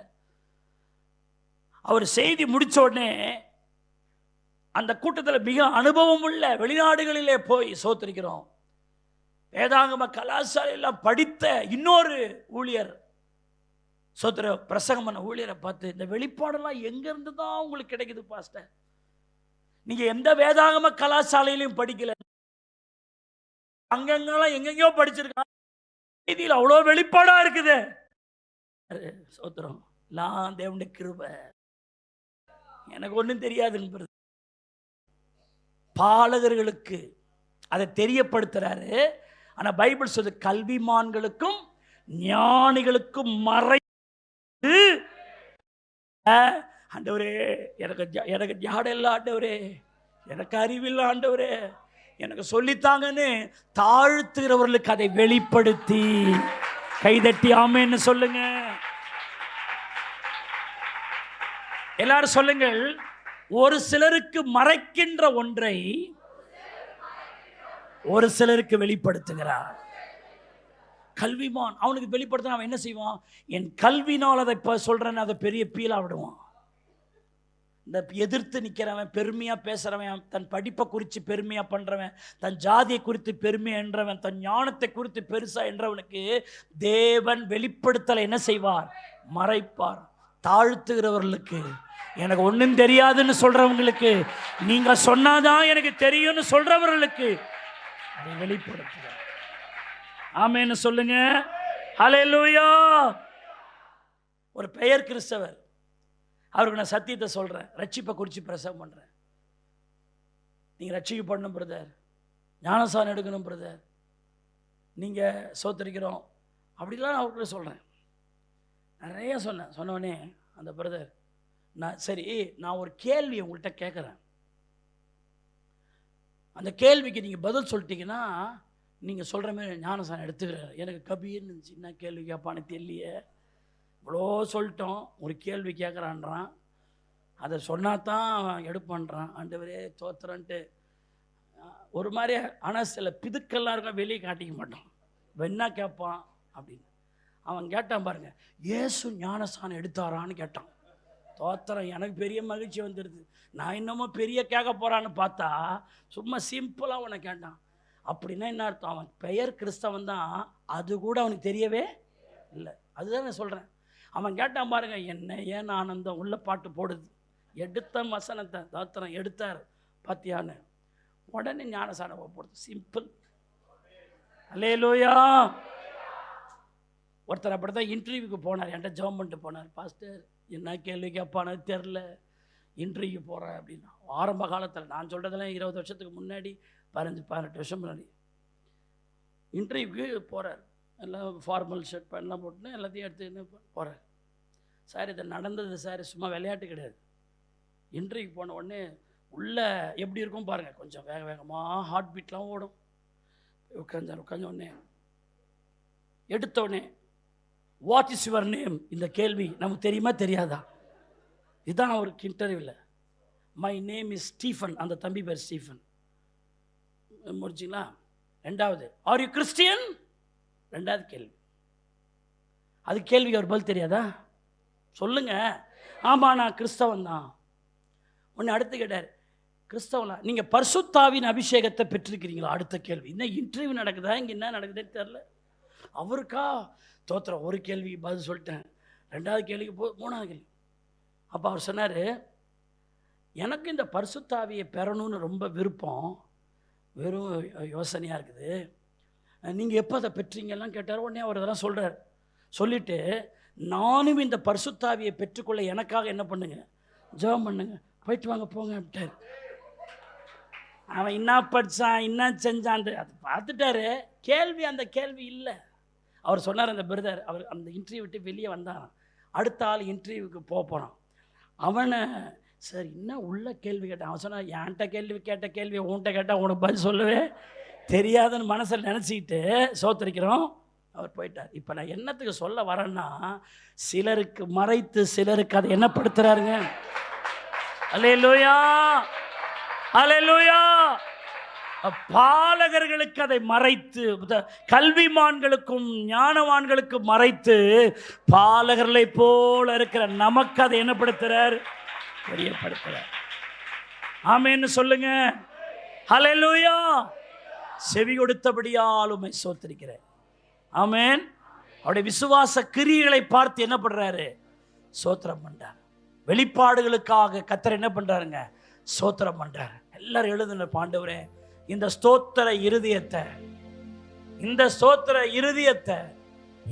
அவர் செய்தி முடித்த உடனே அந்த கூட்டத்தில் மிக அனுபவம் உள்ள வெளிநாடுகளிலே போய் சோத்திருக்கிறோம், வேதாகம கலாசாலையெல்லாம் படித்த இன்னொரு ஊழியர் சோத்திர பிரசங்கம் பண்ண ஊழியரை பார்த்து, இந்த வெளிப்பாடெல்லாம் எங்கேருந்து தான் உங்களுக்கு கிடைக்குது பாஸ்டர்? நீங்கள் எந்த வேதாகம கலாசாலையிலையும் படிக்கல, அங்கங்கெல்லாம் எங்கெங்கயோ படிச்சிருக்காங்க, செய்தியில் அவ்வளோ வெளிப்பாடா இருக்குது. சோத்திரம் எல்லாம் தேவனுடைய கிருபை. எனக்கு ஒன்றும் தெரியாதுன்னு பாலகர்களுக்கு அதை தெரியப்படுத்துறாரு. ஆனா பைபிள் சொல்லுது, கல்விமான்களுக்கும் ஞானிகளுக்கும் மறை. ஆண்டவரே எனக்கு ஜாடல்ல, ஆண்டவரே எனக்கு அறிவில்லை, ஆண்டவரே எனக்கு சொல்லித்தாங்கன்னு தாழ்த்துகிறவர்களுக்கு அதை வெளிப்படுத்தி கைதட்டி ஆமென்னு சொல்லுங்க. எல்லாரும் சொல்லுங்கள். ஒரு சிலருக்கு மறைக்கின்ற ஒன்றை ஒரு சிலருக்கு வெளிப்படுத்துகிறார். கல்விமான் அவனுக்கு வெளிப்படுத்த அவன் என்ன செய்வான்? என் கல்வினால் அதை சொல்றேன்னு அதை பெரிய பீலா விடுவான். இந்த எதிர்த்து நிற்கிறவன், பெருமையாக பேசுகிறவன், தன் படிப்பை குறித்து பெருமையாக பண்ணுறவன், தன் ஜாதியை குறித்து பெருமை என்றவன், தன் ஞானத்தை குறித்து பெருசாக என்றவனுக்கு தேவன் வெளிப்படுத்தலை என்ன செய்வார்? மறைப்பார். தாழ்த்துகிறவர்களுக்கு, எனக்கு ஒன்றும் தெரியாதுன்னு சொல்கிறவங்களுக்கு, நீங்கள் சொன்னாதான் எனக்கு தெரியும்னு சொல்கிறவர்களுக்கு அதை வெளிப்படுத்துகிறார். ஆமென்னு சொல்லுங்க. ஹல்லேலூயா. ஒரு பெயர் கிறிஸ்தவர், அவருக்கு நான் சத்தியத்தை சொல்கிறேன், ரட்சிப்பை குறித்து பிரசவம் பண்ணுறேன். நீங்கள் ரட்சிக்கப்படணும் பிரதர், ஞானசானம் எடுக்கணும் பிரதர், நீங்கள் சோத்தரிக்கிறோம் அப்படிலாம் நான் அவர்கிட்ட சொல்கிறேன். நிறைய சொன்னோடனே அந்த பிரதர், சரி நான் ஒரு கேள்வி உங்கள்கிட்ட கேட்குறேன், அந்த கேள்விக்கு நீங்கள் பதில் சொல்லிட்டீங்கன்னா நீங்கள் சொல்கிற மாதிரி ஞானசானம் எடுத்துக்கிறார். எனக்கு கபீர்னு இருந்துச்சு, என்ன கேள்வி கேட்பான்னு தெரியலையே, இவ்வளோ சொல்லிட்டோம், ஒரு கேள்வி கேட்குறான்றான், அதை சொன்னாதான் எடுப்பான்றான். ஆண்டவரே தோத்துறன்ட்டு ஒரு மாதிரி. ஆனால் சில பிதுக்கெல்லாம் இருக்க வெளியே காட்டிக்க மாட்டான், என்ன கேட்பான் அப்படின்னு. அவன் கேட்டான் பாருங்க, இயேசு ஞானசானம் எடுத்தாரான்னு கேட்டான். தோத்திரம், எனக்கு பெரிய மகிழ்ச்சி வந்துடுது. நான் இன்னமும் பெரிய கேட்க போகிறான்னு பார்த்தா சும்மா சிம்பிளாக அவனை கேட்டான். அப்படின்னா என்ன அர்த்தம்? அவன் பெயர் கிறிஸ்தவன் தான், அது கூட அவனுக்கு தெரியவே இல்லை. அதுதான் நான் சொல்கிறேன். அவன் கேட்டான் பாருங்க, என்ன ஏன் ஆனந்தம் உள்ள பாட்டு போடுது, எடுத்த வசனத்தை தோத்திரம் எடுத்தார் பாத்தியான்னு, உடனே ஞானசானம் போடுது. சிம்பிள். அல்லேலூயா. ஒருத்தர் அப்படி தான் இன்டர்வியூக்கு போனார், என்கிட்ட ஜெபம் பண்ணிட்டு போனார். பாஸ்டர் என்ன கேள்வி கேட்பானு தெரில, இன்டர்வியூ போகிறேன் அப்படின்னா. ஆரம்ப காலத்தில் நான் சொல்கிறதெல்லாம் 20 வருஷத்துக்கு முன்னாடி, 15-18 வருஷம் முன்னாடி இன்டர்வியூக்கு போகிறார். எல்லாம் ஃபார்மல் ஷர்ட் பேண்ட்லாம் போட்டுன்னு எல்லாத்தையும் எடுத்துன்னு போகிறார். சார் இது நடந்தது சார், சும்மா விளையாட்டு கிடையாது. இன்டர்வியூக்கு போன உடனே உள்ளே எப்படி இருக்கும் பாருங்கள், கொஞ்சம் வேக வேகமாக ஹார்ட் பீட்லாம் ஓடும். உட்காந்த உடனே எடுத்தோடனே வாட் இஸ் யுவர் நேம், இந்த கேள்வி நமக்கு தெரியுமா தெரியாதா? இதுதான் அவருக்கு இன்டர்வியூவில். மை நேம் இஸ் ஸ்டீஃபன், அந்த தம்பி பேர் ஸ்டீஃபன். முடிச்சிங்களா? ரெண்டாவது, ஆர் யூ கிறிஸ்டியன்? ரெண்டாவது கேள்வி. அது கேள்விக்கு அவர் பதில் தெரியாதா? சொல்லுங்க. ஆமாம் நான் கிறிஸ்தவன் தான். ஒன்று அடுத்து கேட்டார், கிறிஸ்தவனா, நீங்கள் பரிசுத்தாவின் அபிஷேகத்தை பெற்றிருக்கிறீங்களா? அடுத்த கேள்வி. இன்னும் இன்டர்வியூ நடக்குதா, இங்கே என்ன நடக்குதுன்னு தெரில அவருக்கா. தோத்திரம், ஒரு கேள்விக்கு பதில் சொல்லிட்டேன், ரெண்டாவது கேள்விக்கு மூணாவது கேள்வி. அப்போ அவர் சொன்னார், எனக்கு இந்த பரிசுத்தாவியை பெறணும்னு ரொம்ப விருப்பம், வெறும் யோசனையாக இருக்குது, நீங்கள் எப்போ அதை பெற்றீங்கெல்லாம் கேட்டார். உடனே அவர் இதெல்லாம் சொல்கிறார். சொல்லிவிட்டு, நானும் இந்த பரிசுத்தாவியை பெற்றுக்கொள்ள எனக்காக என்ன பண்ணுங்க, ஜெபம் பண்ணுங்க, போயிட்டு வாங்க போங்க அப்படின்ட்டார். அவன் என்ன படித்தான் என்ன செஞ்சான்ட்டு அது பார்த்துட்டாரு. கேள்வி அந்த கேள்வி இல்லை. அவர் சொன்னார், அந்த பிரதர், அவர் அந்த இன்டர்வியூ விட்டு வெளியே வந்தான். அடுத்த ஆள் இன்டர்வியூக்கு போகிறான். அவனை சார் இன்னும் உள்ள கேள்வி கேட்டான். அவன் சொன்னான், என்கிட்ட கேள்வி கேட்ட கேள்வி உன்கிட்ட கேட்டால் உனக்கு பதில் சொல்லவே தெரியாதுன்னு மனசில் நினச்சிக்கிட்டு சோத்தரிக்கிறோம். அவர் போயிட்டார். இப்போ நான் என்னத்துக்கு சொல்ல வரேன்னா, சிலருக்கு மறைத்து சிலருக்கு அதை என்னப்படுத்துகிறாருங்க. அல்லேலூயா, அல்லேலூயா. பாலகர்களுக்கு அதை மறைத்து, கல்விமான்களுக்கும் ஞானவான்களுக்கும் மறைத்து, பாலகர்களை போல இருக்கிற நமக்கு அதை என்னப்படுத்துறார், தெரியப்படுத்துறார். ஆமென்னு சொல்லுங்க. ஹல்லேலூயா. செவி கொடுத்தபடியால் உம்மை ஸ்தோத்திரிக்கிறேன். ஆமென். அவருடைய விசுவாச கிரியைகளை பார்த்து என்ன பண்றாரு, ஸ்தோத்திரம் பண்றார். வெளிப்பாடுகளுக்காக கர்த்தர் என்ன பண்றாருங்க, ஸ்தோத்திரம் பண்றார். எல்லாரும் எழுதுன, ஆண்டவரே இந்த ஸ்தோத்திர இருதயத்தை, இந்த ஸ்தோத்திர இருதயத்தை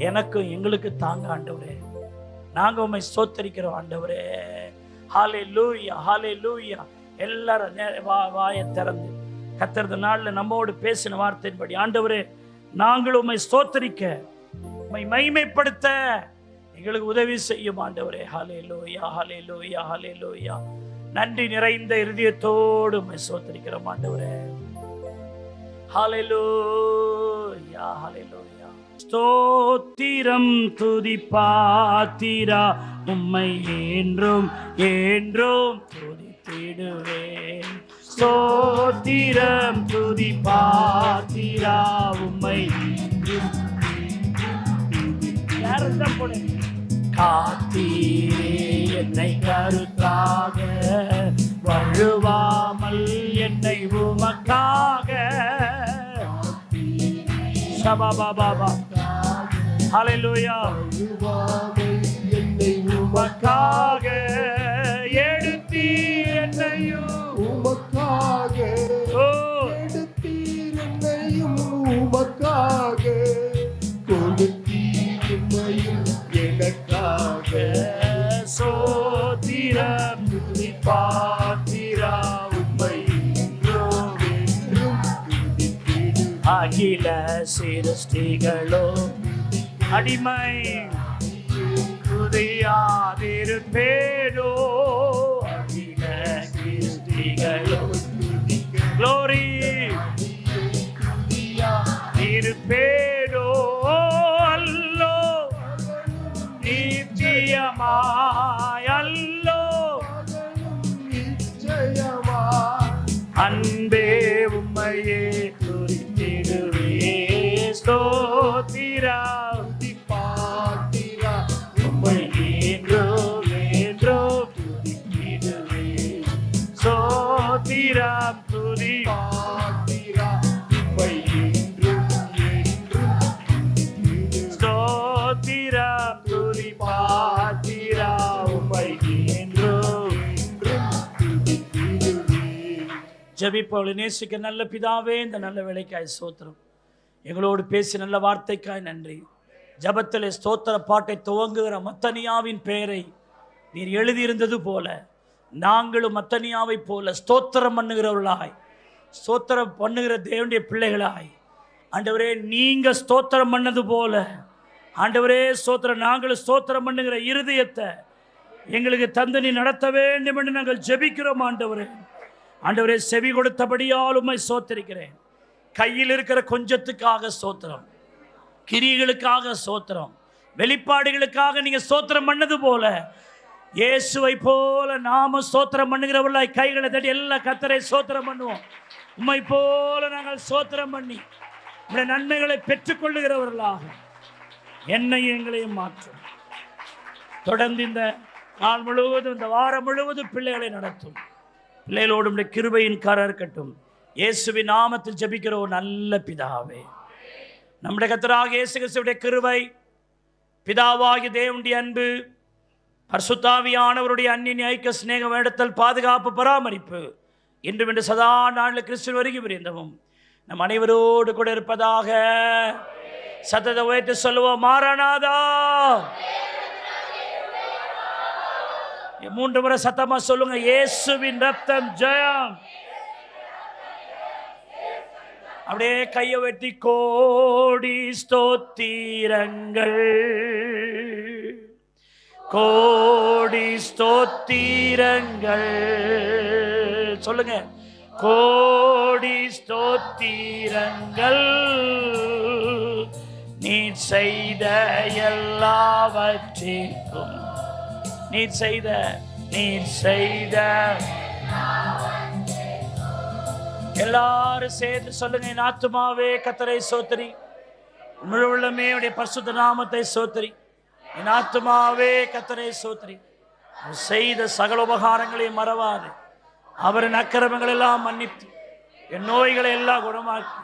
எனக்கும் எங்களுக்கு தாங்க ஆண்டவரே. நாங்க உம்மை ஸ்தோத்திரிக்கிறோம் ஆண்டவரே. ஹல்லேலூயா, ஹல்லேலூயா. எல்லாரும் வாயை திறந்து கர்த்தர் நாளில் நம்மோடு பேசின வார்த்தையின்படி, ஆண்டவரே நாங்கள் உம்மை ஸ்தோத்திரிக்க, உம்மை மகிமைப்படுத்த எங்களுக்கு உதவி செய்யும் ஆண்டவரே. ஹல்லேலூயா, ஹல்லேலூயா, ஹல்லேலூயா. நன்றி நிறைந்த இருதயத்தோடு உம்மை ஸ்தோத்திரிக்கிறோம் ஆண்டவரே. ஹல்லேலூயா, ஹல்லேலூயா. ஸ்தோத்திரம் துதி பாத்திரா, உம்மை என்றும் என்றும் துதித்திடுவேன். ஸ்தோத்திரம் துதி பாத்திரா, உம்மை காத்தீரே என்னை கருத்தாக, வழுவாமல் என்னை உமக்காக. சபாபாபா, ஹல்லேலூயா. என்னை உமக்காக எடுத்தீர், என்னையும் உமக்காக எடுத்தீர், என்னையும் உமக்காக கொடுத்தீர், என்னையும் எனக்காக. சோத்திரம் துதி பாத்திரா, உம்மை என்றும் கிருத்திகளோ அடிமை புரியாதிருப்பேனோ அதிக கிருத்திகளோ glory இருப்பேனோ அல்லோ நிச்சயமாய் அல்லோ அன்பே உம்மையே துதித்திடுவே ஸ்தோத்திரா பாத்திரா உம்மை என்றும் என்றும் துதித்திடுவே ஸ்தோத்திரா துதி பாத்திரா உம்மை என்றும் என்றும் ஸ்தோத்திரா துதி பாத்திரா உம்மை என்றும் ஜெபிப்பவளை நேசிக்க நல்ல பிதாவே, இந்த நல்ல வேலைக்காய் ஸ்தோத்திரம். எங்களோடு பேசி நல்ல வார்த்தைக்காய் நன்றி. ஜபத்திலே ஸ்தோத்திர பாட்டை துவங்குகிற மத்தனியாவின் பெயரை நீர் எழுதியிருந்தது போல நாங்களும் மத்தனியாவை போல ஸ்தோத்திரம் பண்ணுகிறவர்களாய், ஸ்தோத்திரம் பண்ணுகிற தேவனுடைய பிள்ளைகளாய், ஆண்டவரே நீங்க ஸ்தோத்திரம் பண்ணது போல ஆண்டவரே ஸ்தோத்திரம் நாங்களும் ஸ்தோத்திரம் பண்ணுகிற இருதயத்தை எங்களுக்கு தந்து நீ நடத்த வேண்டும் என்று நாங்கள் ஜெபிக்கிறோம். ஆண்டவரே ஆண்டவரே செவி கொடுத்தபடியால் உம்மை ஸ்தோத்திரிக்கிறேன். கையில் இருக்கிற கொஞ்சத்துக்காக ஸ்தோத்திரம், கிரியைகளுக்காக ஸ்தோத்திரம், வெளிப்பாடுகளுக்காக நீங்க ஸ்தோத்திரம் பண்ணது போல இயேசுவை போல நாம ஸ்தோத்திரம் பண்ணுகிறவர்களாய் கைகளை தட்டி எல்லா கர்த்தரை ஸ்தோத்திரம் பண்ணுவோம். உம்மை போல நாங்கள் ஸ்தோத்திரம் பண்ணி உங்களுடைய நன்மைகளை பெற்றுக்கொள்ளுகிறவர்களாக என்னையும் எங்களையும் மாற்றும். தொடர்ந்து இந்த நாள் முழுவதும் இந்த வாரம் முழுவதும் பிள்ளைகளை நடத்தும். பிள்ளைகளோடு உடைய கிருபையின் கரம் இருக்கட்டும். இயேசுவின் நாமத்தில் ஜெபிக்கிற ஒரு நல்ல பிதாவே, நம்முடைய கர்த்தராகிய இயேசு கிறிஸ்துவின் கிருபை, பிதாவாகிய தேவனுடைய அன்பு, பரிசுத்தாவியானவருடைய அன்னிய ஐக்கிய சிநேக வேடத்தல் பாதுகாப்பு பராமரிப்பு இன்றும் இன்று சதா நாளில் கிறிஸ்துவின் வருகை பரியந்தமும் நம் அனைவரோடு கூட இருப்பதாக. சத்தத்தை உயர்த்தி சொல்லுவோம், மாரநாதா. 3 முறை சத்தமா சொல்லுங்க, இயேசுவின் ரத்தம் ஜெயம். அப்படியே கையை வெட்டி கோடி ஸ்தோத்திரங்கள், கோடி ஸ்தோத்திரங்கள் சொல்லுங்க, கோடி ஸ்தோத்திரங்கள் நீ செய்த எல்லாவற்றிற்கும், நீர் செய்த எல்லாரும் சேர்ந்து சொல்லுங்க, என் ஆத்துமாவே கர்த்தரை ஸ்தோத்திரி, முழு உள்ளமே உடைய பரிசுத்த நாமத்தை ஸ்தோத்திரி. என் ஆத்துமாவே கர்த்தரை ஸ்தோத்திரி, அவர் செய்த சகல உபகாரங்களையும் மறவாது, அவரின் அக்கிரமங்கள் எல்லாம் மன்னித்து என் நோய்களை எல்லாம் குணமாக்கி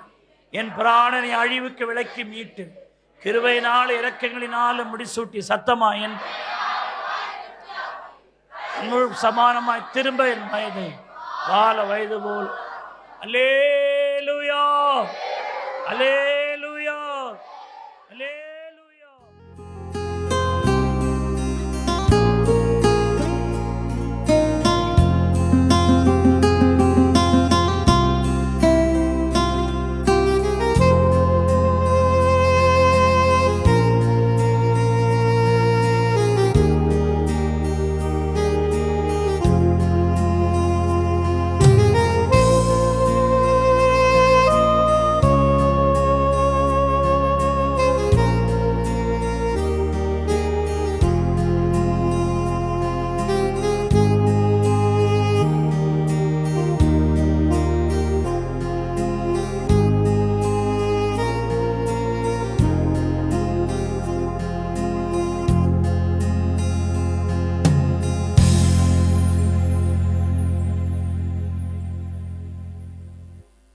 என் பிராணனை அழிவுக்கு விலக்கி மீட்டு கிருபையினால் இரக்கங்களினாலும் முடிசூட்டி சத்தமா என் சமானமாய் திரும்ப என் வயது வாழ வயது போல். அல்லேலூயா, அல்லேலூயா.